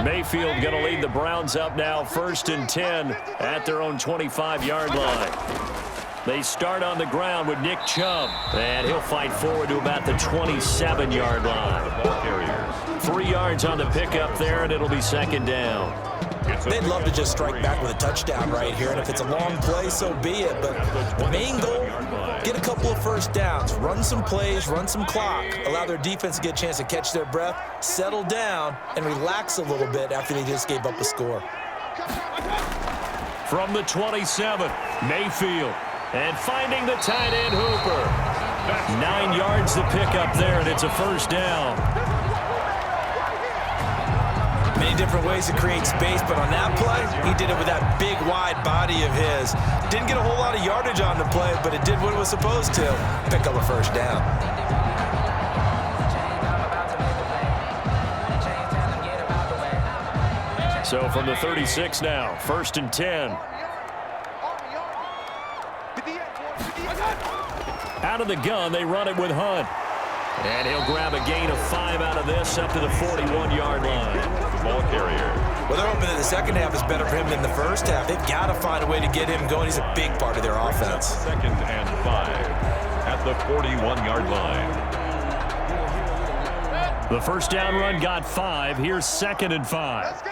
E: Mayfield going to lead the Browns up now, 1st and 10 at their own 25-yard line. They start on the ground with Nick Chubb, and he'll fight forward to about the 27-yard line. 3 yards on the pickup there, and it'll be 2nd down.
C: They'd love to just strike back with a touchdown right here, and if it's a long play, so be it. But the main goal, get a couple of first downs, run some plays, run some clock, allow their defense to get a chance to catch their breath, settle down, and relax a little bit after they just gave up a score.
E: From the 27, Mayfield, and finding the tight end Hooper. 9 yards to pick up there, and it's a 1st down.
C: Many different ways to create space, but on that play, he did it with that big, wide body of his. Didn't get a whole lot of yardage on the play, but it did what it was supposed to, pick up a 1st down.
E: So from the 36 now, 1st and 10. Out of the gun, they run it with Hunt. And he'll grab a gain of 5 out of this up to the 41-yard line.
A: The ball carrier.
C: Well, they're hoping that the second half is better for him than the first half. They've got to find a way to get him going. He's a big part of their offense.
A: 2nd and 5 at the 41-yard line.
E: The 1st down run got 5. Here's 2nd and 5.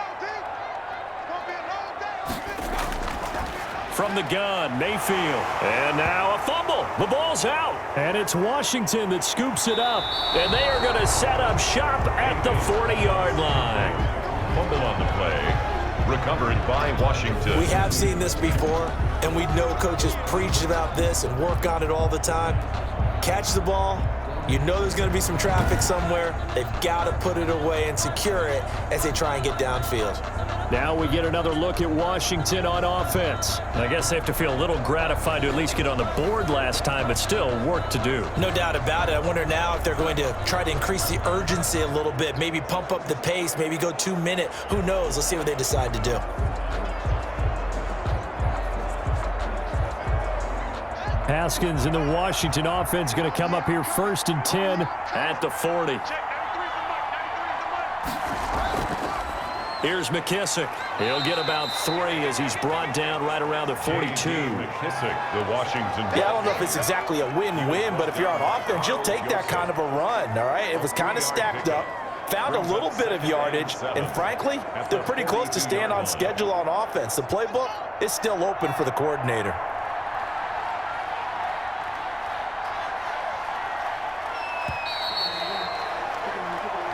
E: From the gun, Mayfield. And now a fumble. The ball's out. And it's Washington that scoops it up. And they are going to set up shop at the 40-yard line.
A: Fumble on the play. Recovered by Washington.
C: We have seen this before, and we know coaches preach about this and work on it all the time. Catch the ball. You know there's going to be some traffic somewhere. They've got to put it away and secure it as they try and get downfield.
E: Now we get another look at Washington on offense. I guess they have to feel a little gratified to at least get on the board last time, but still work to do.
C: No doubt about it. I wonder now if they're going to try to increase the urgency a little bit, maybe pump up the pace, maybe go 2-minute. Who knows? Let's see what they decide to do.
E: Haskins and the Washington offense going to come up here 1st and 10 at the 40. Here's McKissick. He'll get about 3 as he's brought down right around the 42.
A: McKissick, the Washington.
C: Yeah, I don't know if it's exactly a win-win, but if you're on offense, you'll take that kind of a run, all right? It was kind of stacked up, found a little bit of yardage, and frankly, they're pretty close to staying on schedule on offense. The playbook is still open for the coordinator.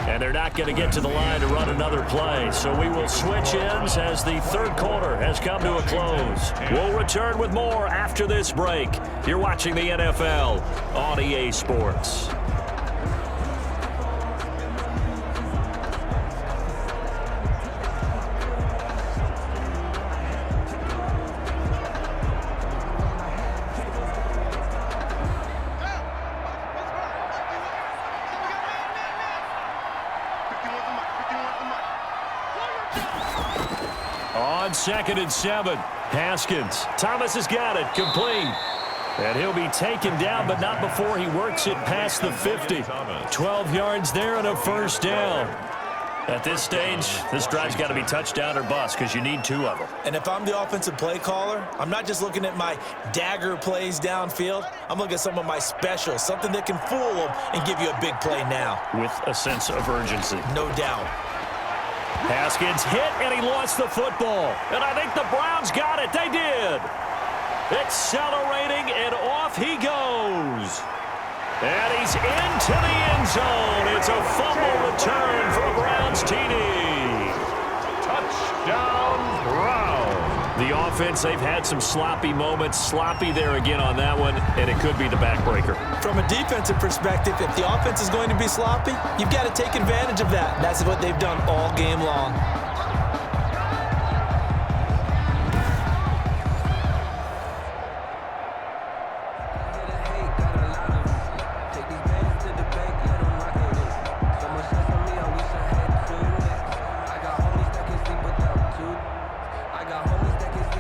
E: And they're not going to get to the line to run another play. So we will switch ends as the third quarter has come to a close. We'll return with more after this break. You're watching the NFL on EA Sports. On 2nd and 7, Haskins. Thomas has got it, complete. And he'll be taken down, but not before he works it past the 50. 12 yards there and a 1st down. At this stage, this drive's got to be touchdown or bust because you need 2 of them.
C: And if I'm the offensive play caller, I'm not just looking at my dagger plays downfield. I'm looking at some of my specials, something that can fool them and give you a big play now.
E: With a sense of urgency.
C: No doubt.
E: Haskins hit, and he lost the football. And I think the Browns got it. They did. Accelerating, and off he goes. And he's into the end zone. It's a fumble return for a Browns TD.
A: Touchdown, Browns.
E: The
B: offense, they've had some sloppy moments. Sloppy there again on that one, and it could be the backbreaker.
C: From a defensive perspective, if the offense is going to be sloppy, you've got to take advantage of that. That's what they've done all game long.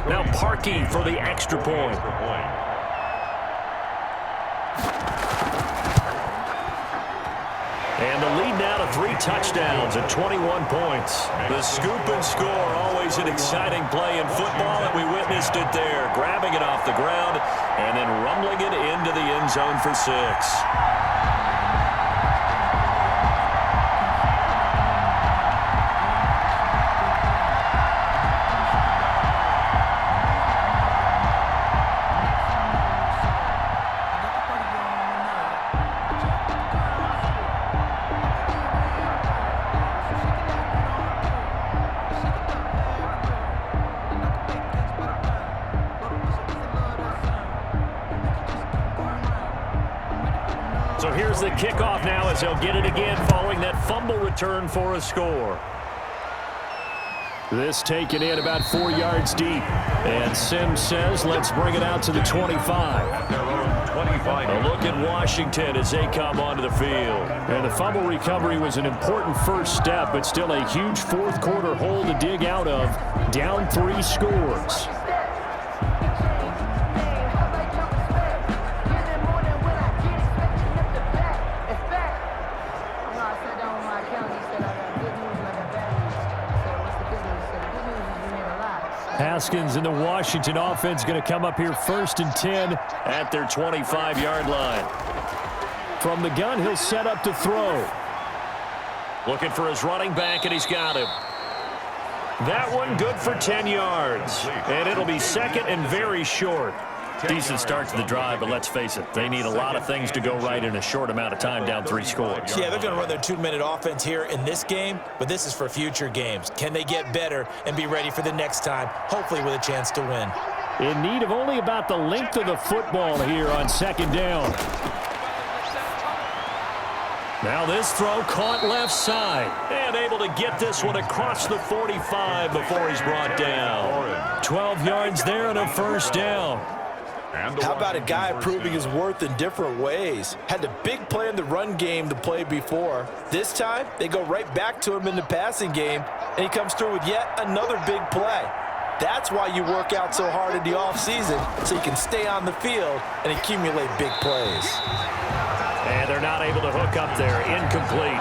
B: Now Parkey for the extra point. And the lead now to 3 touchdowns at 21 points. The scoop and score, always an exciting play in football, and we witnessed it there. Grabbing it off the ground and then rumbling it into the end zone for 6. So here's the kickoff now as they'll get it again following that fumble return for a score. This taken in about 4 yards deep. And Sims says, let's bring it out to the 25. A look at Washington as they come onto the field. And the fumble recovery was an important first step, but still a huge fourth quarter hole to dig out of. Down 3 scores. Haskins and the Washington offense going to come up here 1st and 10 at their 25-yard line. From the gun, he'll set up to throw. Looking for his running back, and he's got him. That one good for 10 yards. And it'll be 2nd and very short. Decent start to the drive, but let's face it, they need a lot of things to go right in a short amount of time, down 3 scores.
C: Yeah, they're going to run their 2-minute offense here in this game, but this is for future games. Can they get better and be ready for the next time, hopefully with a chance to win?
E: In need of only about the length of the football here on 2nd down. Now this throw caught left side, and able to get this one across the 45 before he's brought down. 12 yards there and a 1st down.
C: How about a guy proving his worth in different ways? Had a big play in the run game to play before. This time, they go right back to him in the passing game, and he comes through with yet another big play. That's why you work out so hard in the offseason, so you can stay on the field and accumulate big plays.
B: And they're not able to hook up there. Incomplete.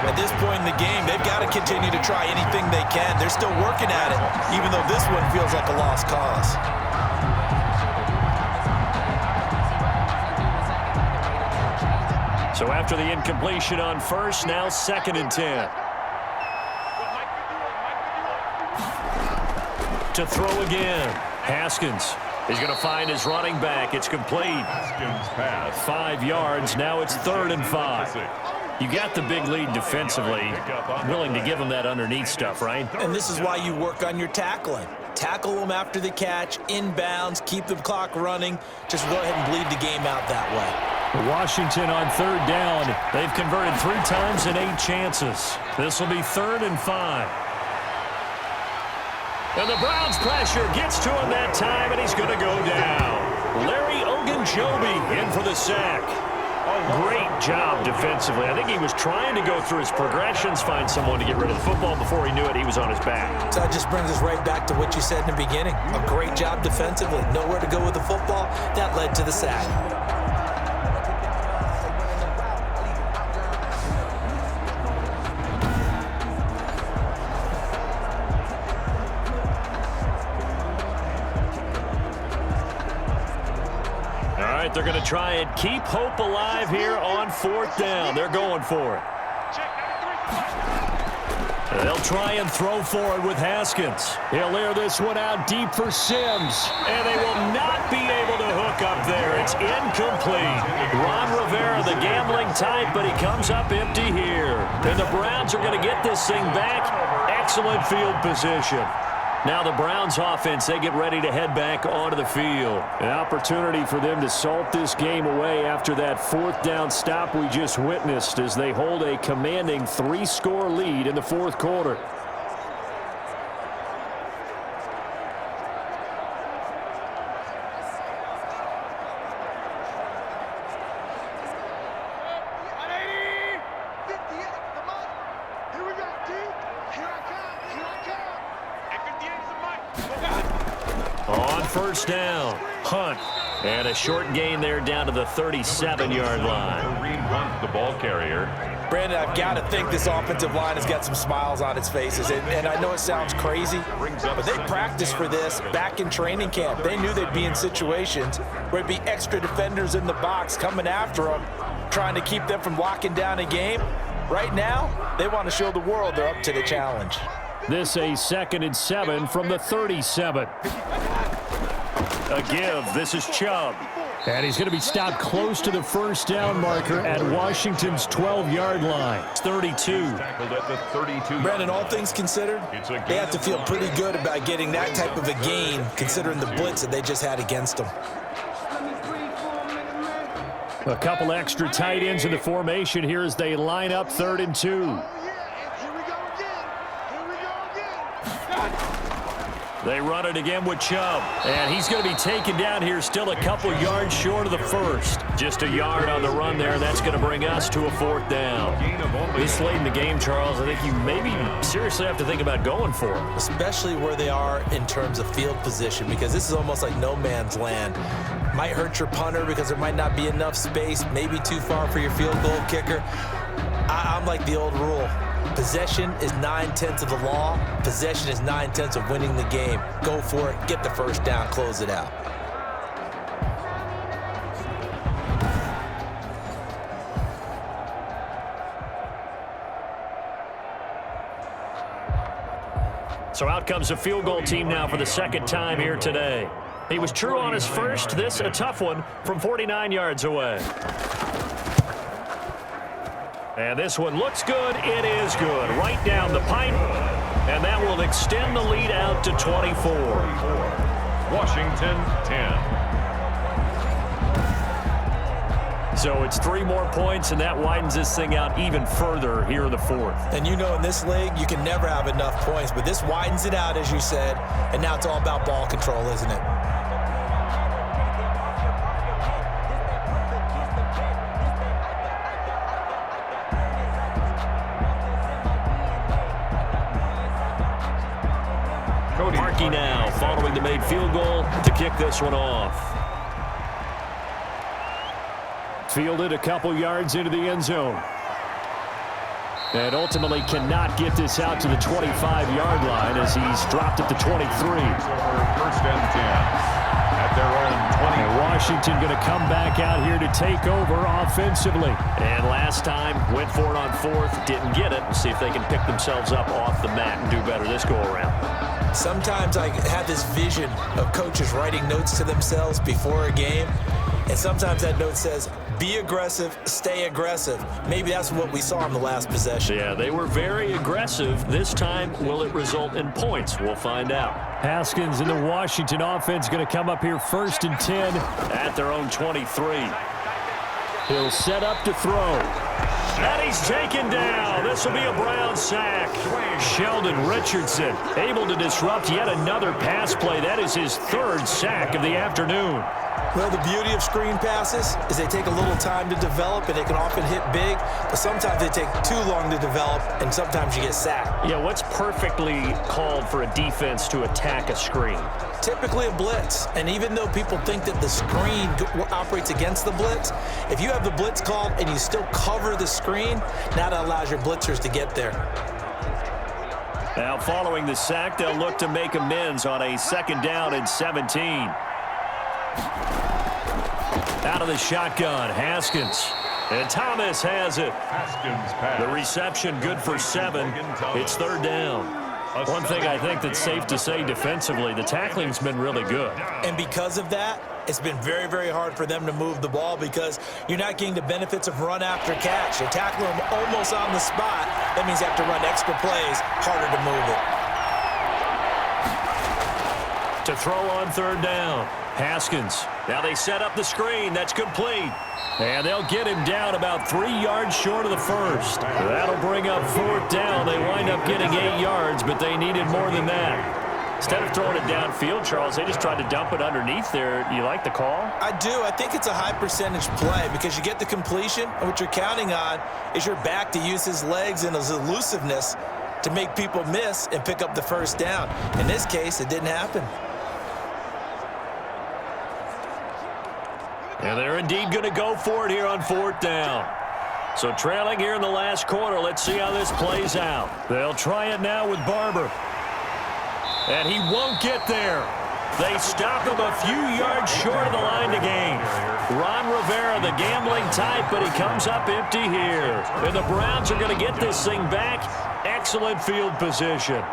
C: At this point in the game, they've got to continue to try anything they can. They're still working at it, even though this one feels like a lost cause.
B: So after the incompletion on 1st, now 2nd and 10. To throw again. Haskins is going to find his running back. It's complete.
A: Haskins pass.
B: 5 yards. Now it's 3rd and 5. You got the big lead defensively. Willing to give them that underneath stuff, right?
C: And this is why you work on your tackling. Tackle them after the catch, inbounds, keep the clock running. Just go ahead and bleed the game out that way.
B: Washington on 3rd down. They've converted 3 times in 8 chances. This will be 3rd and 5. And the Browns pressure gets to him that time, and he's going to go down. Larry Ogunjobi in for the sack. Great job defensively. I think he was trying to go through his progressions, find someone to get rid of the football. Before he knew it, he was on his back.
C: So that just brings us right back to what you said in the beginning. A great job defensively. Nowhere to go with the football. That led to the sack.
B: They're going to try and keep hope alive here on 4th down. They're going for it. They'll try and throw forward with Haskins. He'll air this one out deep for Sims. And they will not be able to hook up there. It's incomplete. Ron Rivera, the gambling type, but he comes up empty here. And the Browns are going to get this thing back. Excellent field position. Now the Browns offense, they get ready to head back onto the field.
E: An opportunity for them to salt this game away after that 4th down stop we just witnessed as they hold a commanding 3-score lead in the 4th quarter.
B: On first down, Hunt. And a short gain there down to the 37-yard line.
A: Kareem Hunt, the ball carrier.
C: Brandon, I've got to think this offensive line has got some smiles on its faces. And I know it sounds crazy, but they practiced for this back in training camp. They knew they'd be in situations where it'd be extra defenders in the box coming after them, trying to keep them from locking down a game. Right now, they want to show the world they're up to the challenge.
E: This a 2nd and 7 from the 37.
B: A give. This is Chubb.
E: And he's going to be stopped close to the first down marker at Washington's 12-yard line.
B: It's 32.
A: Tackled at the 32.
C: Brandon, all things considered, they have to feel pretty good about getting that type of a gain, considering the blitz that they just had against them.
E: A couple extra tight ends in the formation here as they line up 3rd and 2.
B: They run it again with Chubb. And he's going to be taken down here, still a couple yards short of the first. Just a yard on the run there. That's going to bring us to a 4th down. This late in the game, Charles, I think you maybe seriously have to think about going for it.
C: Especially where they are in terms of field position, because this is almost like no man's land. Might hurt your punter because there might not be enough space, maybe too far for your field goal kicker. I'm like the old rule. Possession is 9/10 of the law. Possession is 9/10 of winning the game. Go for it. Get the first down. Close it out.
B: So out comes a field goal team now for the 2nd time here today. He was true on his first. This a tough one from 49 yards away. And this one looks good. It is good. Right down the pipe. And that will extend the lead out to 24.
A: Washington 10.
B: So it's 3 more points, and that widens this thing out even further here in the 4th.
C: And you know, in this league, you can never have enough points, but this widens it out, as you said, and now it's all about ball control, isn't it?
B: Parkey now following the made field goal to kick this one off.
E: Fielded a couple yards into the end zone. And ultimately cannot get this out to the 25-yard line as he's dropped at the 23.
A: First and 10. At their own 20.
E: And Washington going to come back out here to take over offensively.
B: And last time, went for it on 4th, didn't get it. We'll see if they can pick themselves up off the mat and do better this go-around.
C: Sometimes I have this vision of coaches writing notes to themselves before a game, and sometimes that note says, be aggressive, stay aggressive. Maybe that's what we saw in the last possession.
B: Yeah, they were very aggressive. This time, will it result in points? We'll find out.
E: Haskins and the Washington offense going to come up here 1st and 10.
B: At their own 23.
E: He'll set up to throw.
B: And he's taken down. This will be a Brown sack.
E: Sheldon Richardson able to disrupt yet another pass play. That is his 3rd sack of the afternoon.
C: Well, the beauty of screen passes is they take a little time to develop, and they can often hit big, but sometimes they take too long to develop, and sometimes you get sacked.
B: Yeah, what's perfectly called for a defense to attack a screen?
C: Typically a blitz, and even though people think that the screen operates against the blitz, if you have the blitz called and you still cover the screen, now that allows your blitzers to get there.
B: Now following the sack, they'll look to make amends on a 2nd down and 17. Out of the shotgun, Haskins. And Thomas has it.
A: Haskins pass.
B: The reception good for 7. It's 3rd down. One thing I think that's safe to say defensively, the tackling's been really good.
C: And because of that, it's been very, very hard for them to move the ball because you're not getting the benefits of run after catch. They're tackling them almost on the spot. That means you have to run extra plays, harder to move it.
B: to throw on third down. Haskins. Now they set up the screen. That's complete. And they'll get him down about 3 yards short of the first. That'll bring up fourth down. They wind up getting 8 yards, but they needed more than that. Instead of throwing it downfield, Charles, they just tried to dump it underneath there. You like the call?
C: I do. I think it's a high percentage play because you get the completion, and what you're counting on is your back to use his legs and his elusiveness to make people miss and pick up the first down. In this case, it didn't happen.
B: And they're indeed going to go for it here on fourth down. So trailing here in the last quarter, let's see how this plays out. They'll try it now with Barber. And he won't get there. They stop him a few yards short of the line to gain. Ron Rivera, the gambling type, but he comes up empty here. And the Browns are going to get this thing back. Excellent field position.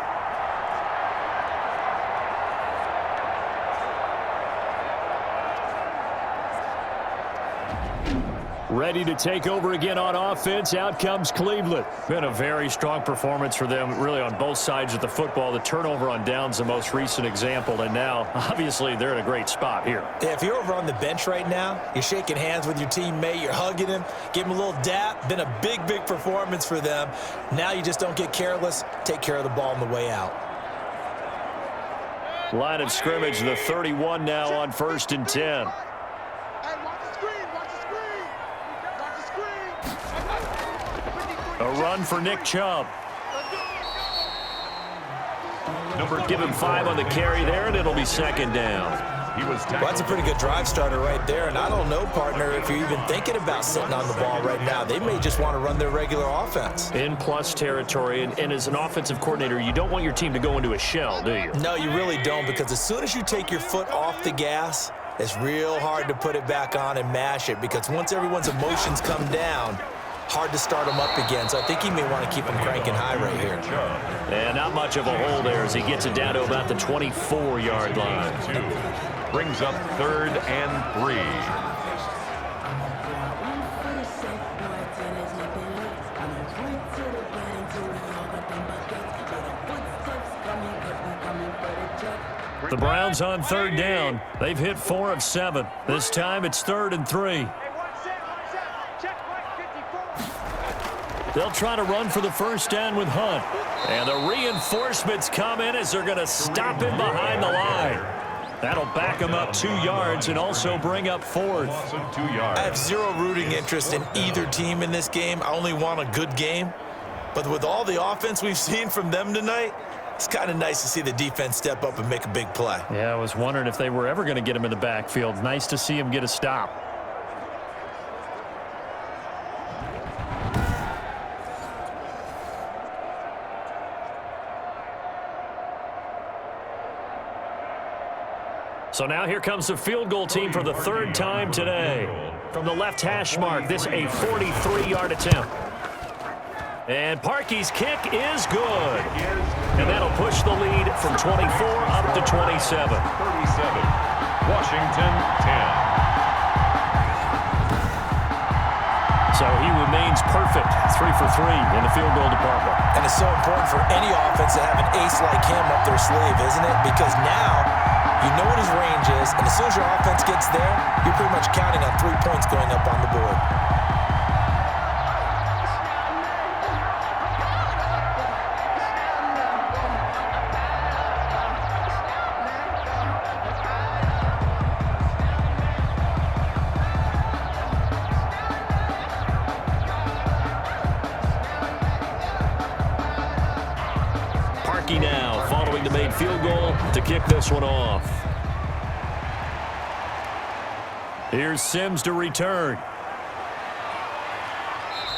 B: Ready to take over again on offense. Out comes Cleveland. Been a very strong performance for them, really, on both sides of the football. The turnover on downs, the most recent example, and now, obviously, they're in a great spot here.
C: Yeah, if you're over on the bench right now, you're shaking hands with your teammate, you're hugging him, give him a little dap. Been a big, big performance for them. Now you just don't get careless. Take care of the ball on the way out.
B: Line of scrimmage, the 31 now on 1st and 10. A run for Nick Chubb. Give him 5 on the carry there, and it'll be 2nd down.
C: Well, that's a pretty good drive starter right there, and I don't know, partner, if you're even thinking about sitting on the ball right now. They may just want to run their regular offense.
B: In plus territory, and as an offensive coordinator, you don't want your team to go into a shell, do you?
C: No, you really don't, because as soon as you take your foot off the gas, it's real hard to put it back on and mash it, because once everyone's emotions come down, hard to start them up again. So I think he may want to keep them cranking high right here.
B: And not much of a hole there as he gets it down to about the 24-yard line.
A: Brings up 3rd and 3.
B: The Browns on 3rd down. They've hit 4 of 7. This time it's 3rd and 3. They'll try to run for the first down with Hunt. And the reinforcements come in as they're going to stop him behind the line. That'll back him up 2 yards and also bring up 4th.
C: I have zero rooting interest in either team in this game. I only want a good game. But with all the offense we've seen from them tonight, it's kind of nice to see the defense step up and make a big play.
B: Yeah, I was wondering if they were ever going to get him in the backfield. Nice to see him get a stop. So now here comes the field goal team for the 3rd time today. From the left hash mark, this a 43-yard attempt. And Parkey's kick is good. And that'll push the lead from 24 up to 27.
A: 37. Washington 10.
B: So he remains perfect, 3 for 3 in the field goal department.
C: And it's so important for any offense to have an ace like him up their sleeve, isn't it? Because now you know what his range is, and as soon as your offense gets there, you're pretty much counting on 3 points going up on the board.
B: Now, following the made field goal to kick this one off. Here's Sims to return.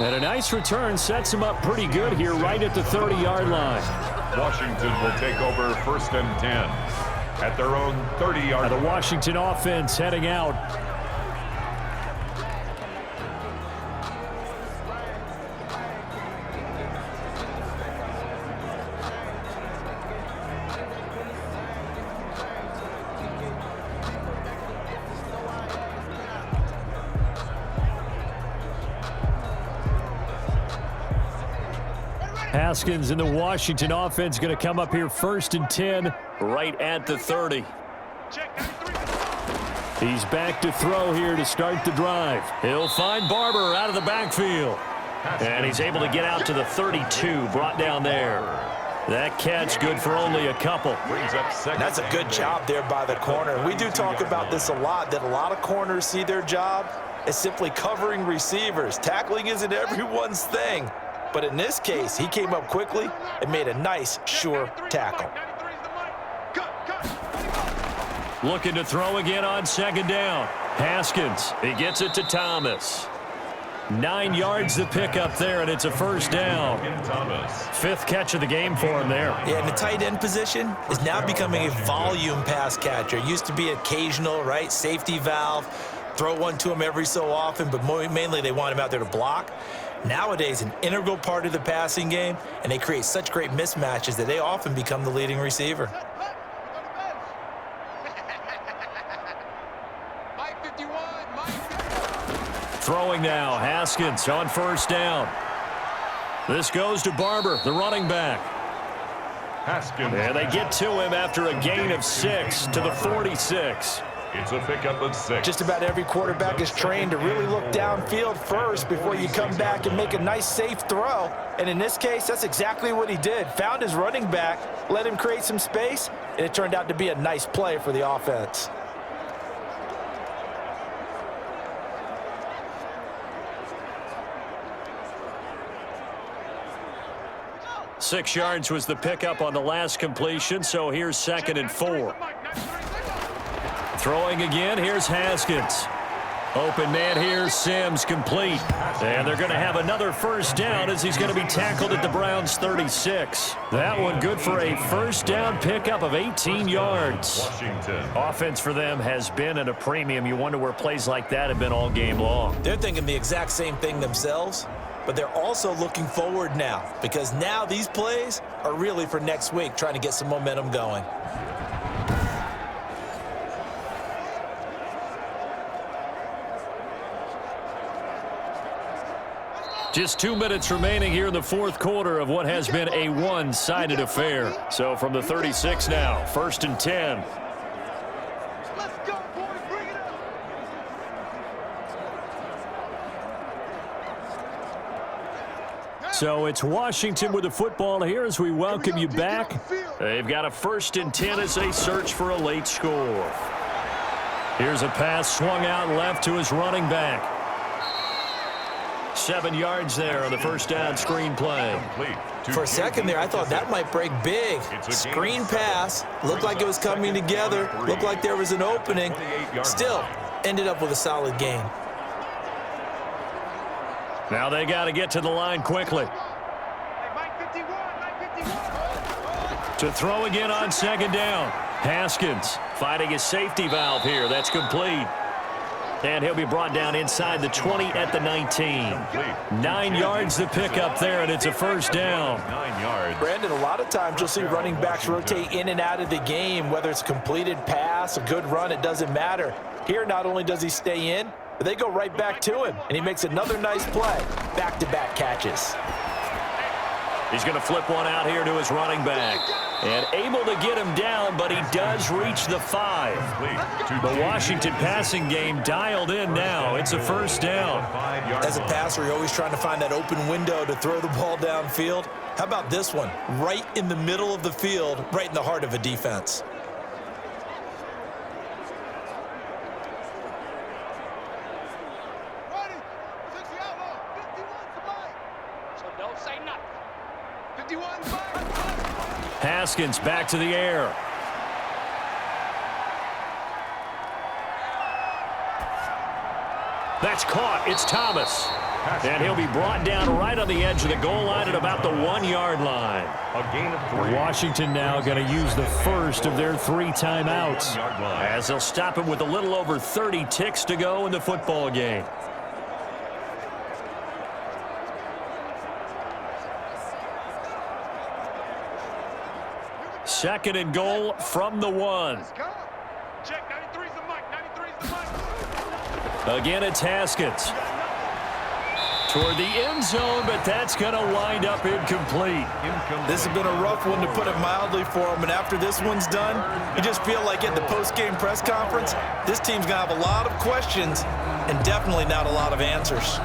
B: And a nice return sets him up pretty good here right at the 30-yard line.
A: Washington will take over 1st and 10 at their own 30-yard line.
B: The Washington offense heading out. Haskins and the Washington offense going to come up here 1st and 10 right at the 30. He's back to throw here to start the drive. He'll find Barber out of the backfield. And he's able to get out to the 32, brought down there. That catch good for only a couple.
C: That's a good job there by the corner. We do talk about this a lot, that a lot of corners see their job as simply covering receivers. Tackling isn't everyone's thing. But in this case, he came up quickly and made a nice, sure tackle.
B: Looking to throw again on second down. Haskins, he gets it to Thomas. 9 yards to pick up there, and it's a first down. Fifth catch of the game for him there.
C: Yeah, and the tight end position is now becoming a volume pass catcher. It used to be occasional, right? Safety valve. Throw one to him every so often, but mainly they want him out there to block. Nowadays, an integral part of the passing game, and they create such great mismatches that they often become the leading receiver.
B: Throwing now, Haskins on first down. This goes to Barber, the running back.
A: Haskins.
B: And they get to him after a gain of 6 to the 46.
A: It's a pickup of 6.
C: Just about every quarterback is trained to really look downfield first before you come back and make a nice, safe throw. And in this case, that's exactly what he did. Found his running back, let him create some space, and it turned out to be a nice play for the offense.
B: Six yards was the pickup on the last completion, so here's 2nd and 4. Throwing again, here's Haskins. Open man here, Sims complete. And they're going to have another first down as he's going to be tackled at the Browns' 36. That one good for a first down pickup of 18 yards.
A: Washington.
B: Offense for them has been at a premium. You wonder where plays like that have been all game long.
C: They're thinking the exact same thing themselves, but they're also looking forward now because now these plays are really for next week, trying to get some momentum going.
B: Just 2 minutes remaining here in the fourth quarter of what has been a one-sided affair. So from the 36 now, 1st and 10.
D: Let's go, boys. Bring it up.
B: So it's Washington with the football here as we welcome you back. They've got a 1st and 10 as they search for a late score. Here's a pass swung out left to his running back. 7 yards there on the first down screen play.
C: For a second there, I thought that might break big. Screen pass, looked like it was coming together, looked like there was an opening. Still, ended up with a solid gain.
B: Now they got to get to the line quickly. To throw again on second down. Haskins fighting his safety valve here. That's complete. And he'll be brought down inside the 20 at the 19. 9 yards to pick up there, and it's a first down.
A: 9 yards.
C: Brandon, a lot of times you'll see running backs rotate in and out of the game, whether it's a completed pass, a good run, it doesn't matter. Here, not only does he stay in, but they go right back to him, and he makes another nice play. Back-to-back catches.
B: He's going to flip one out here to his running back. And able to get him down, but he does reach the 5. The Washington passing game dialed in now. It's a first down.
C: As a passer, you're always trying to find that open window to throw the ball downfield. How about this one? Right in the middle of the field, right in the heart of a defense.
B: Haskins back to the air. That's caught. It's Thomas. And he'll be brought down right on the edge of the goal line at about the 1-yard line.
A: A gain of 3.
B: Washington now going to use the first of their 3 timeouts as they'll stop him with a little over 30 ticks to go in the football game. Second and goal from the 1.
D: Check, 93's the mic, 93's the mic.
B: Again, it's Haskins. Toward the end zone, but that's going to wind up incomplete.
C: This has been a rough one, to put it mildly, for him. And after this one's done, you just feel like at the post-game press conference, this team's going to have a lot of questions and definitely not a lot of answers.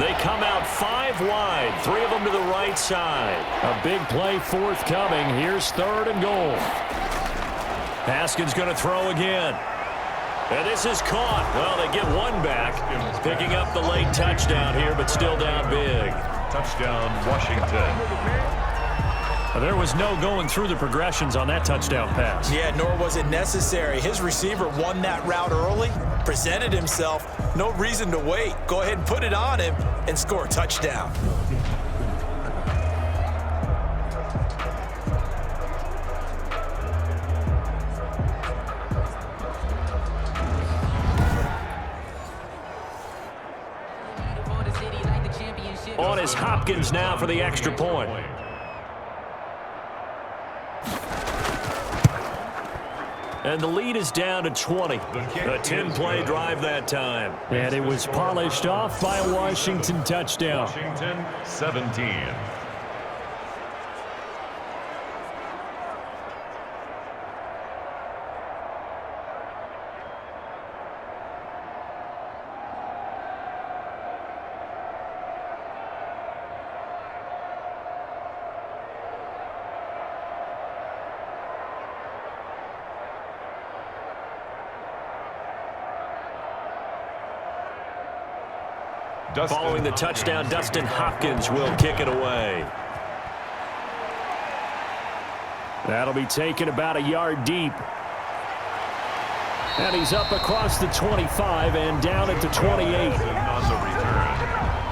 B: They come out 5 wide, 3 of them to the right side.
E: A big play forthcoming. Here's 3rd and goal.
B: Haskins going to throw again. And this is caught. Well, they get one back, picking up the late touchdown here, but still down big.
A: Touchdown, Washington.
B: There was no going through the progressions on that touchdown pass.
C: Yeah, nor was it necessary. His receiver won that route early, presented himself. No reason to wait. Go ahead and put it on him and score a touchdown.
B: On is Hopkins now for the extra point. And the lead is down to 20. A 10-play drive that time.
E: And it was polished off by a Washington touchdown.
A: Washington, 17.
B: Following the touchdown, Dustin Hopkins will kick it away.
E: That'll be taken about a yard deep. And he's up across the 25 and down at the 28.
A: On the return,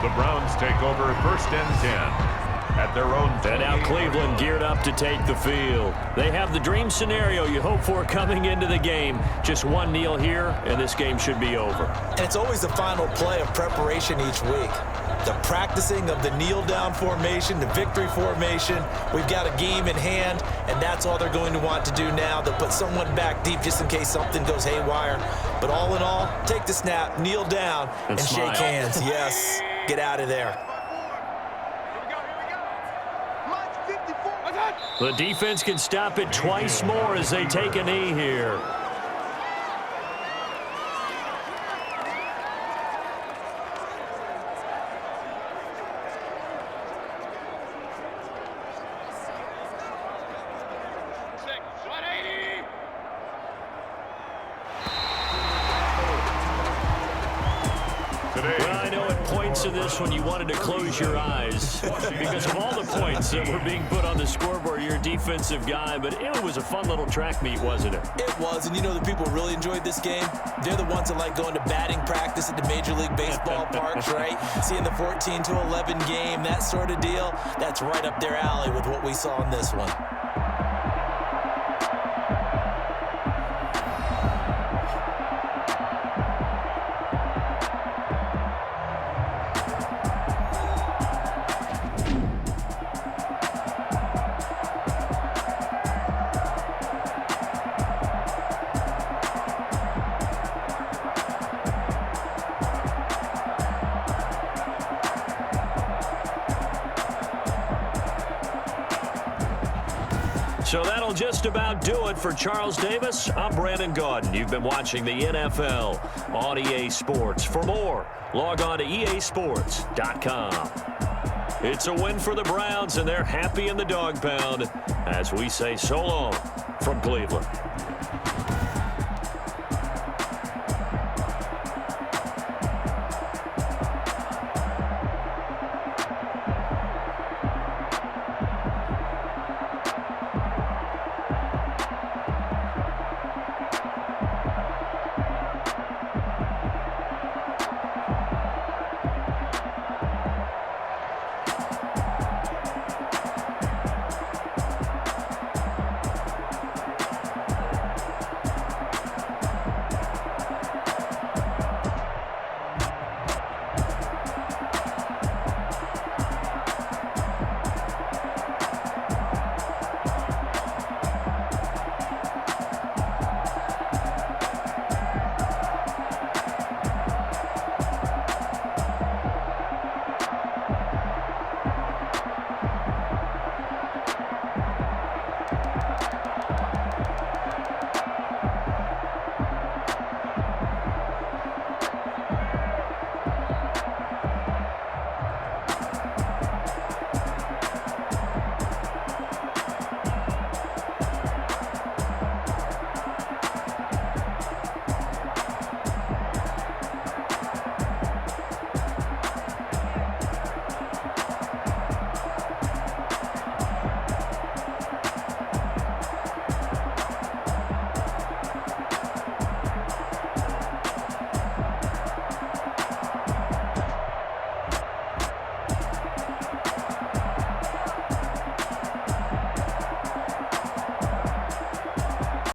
A: the Browns take over 1st and 10 at their own.
B: And now Cleveland geared up to take the field. They have the dream scenario you hope for coming into the game. Just one kneel here, and this game should be over.
C: And it's always the final play of preparation each week. The practicing of the kneel-down formation, the victory formation. We've got a game in hand, and that's all they're going to want to do now. They'll put someone back deep just in case something goes haywire. But all in all, take the snap, kneel down, and shake hands. Yes, get out of there.
B: The defense can stop it twice more as they take a knee here. Well, I know at points in this one you wanted to close your eyes because of all the points that were being put on the scoreboard. You're a defensive guy, but it was a fun little track meet, wasn't it?
C: It was, and you know the people who really enjoyed this game? They're the ones that like going to batting practice at the Major League Baseball parks, right? Seeing the 14-11 game, that sort of deal, that's right up their alley with what we saw in this one.
B: So that'll just about do it for Charles Davis. I'm Brandon Gaudin. You've been watching the NFL on EA Sports. For more, log on to easports.com. It's a win for the Browns, and they're happy in the dog pound as we say so long from Cleveland.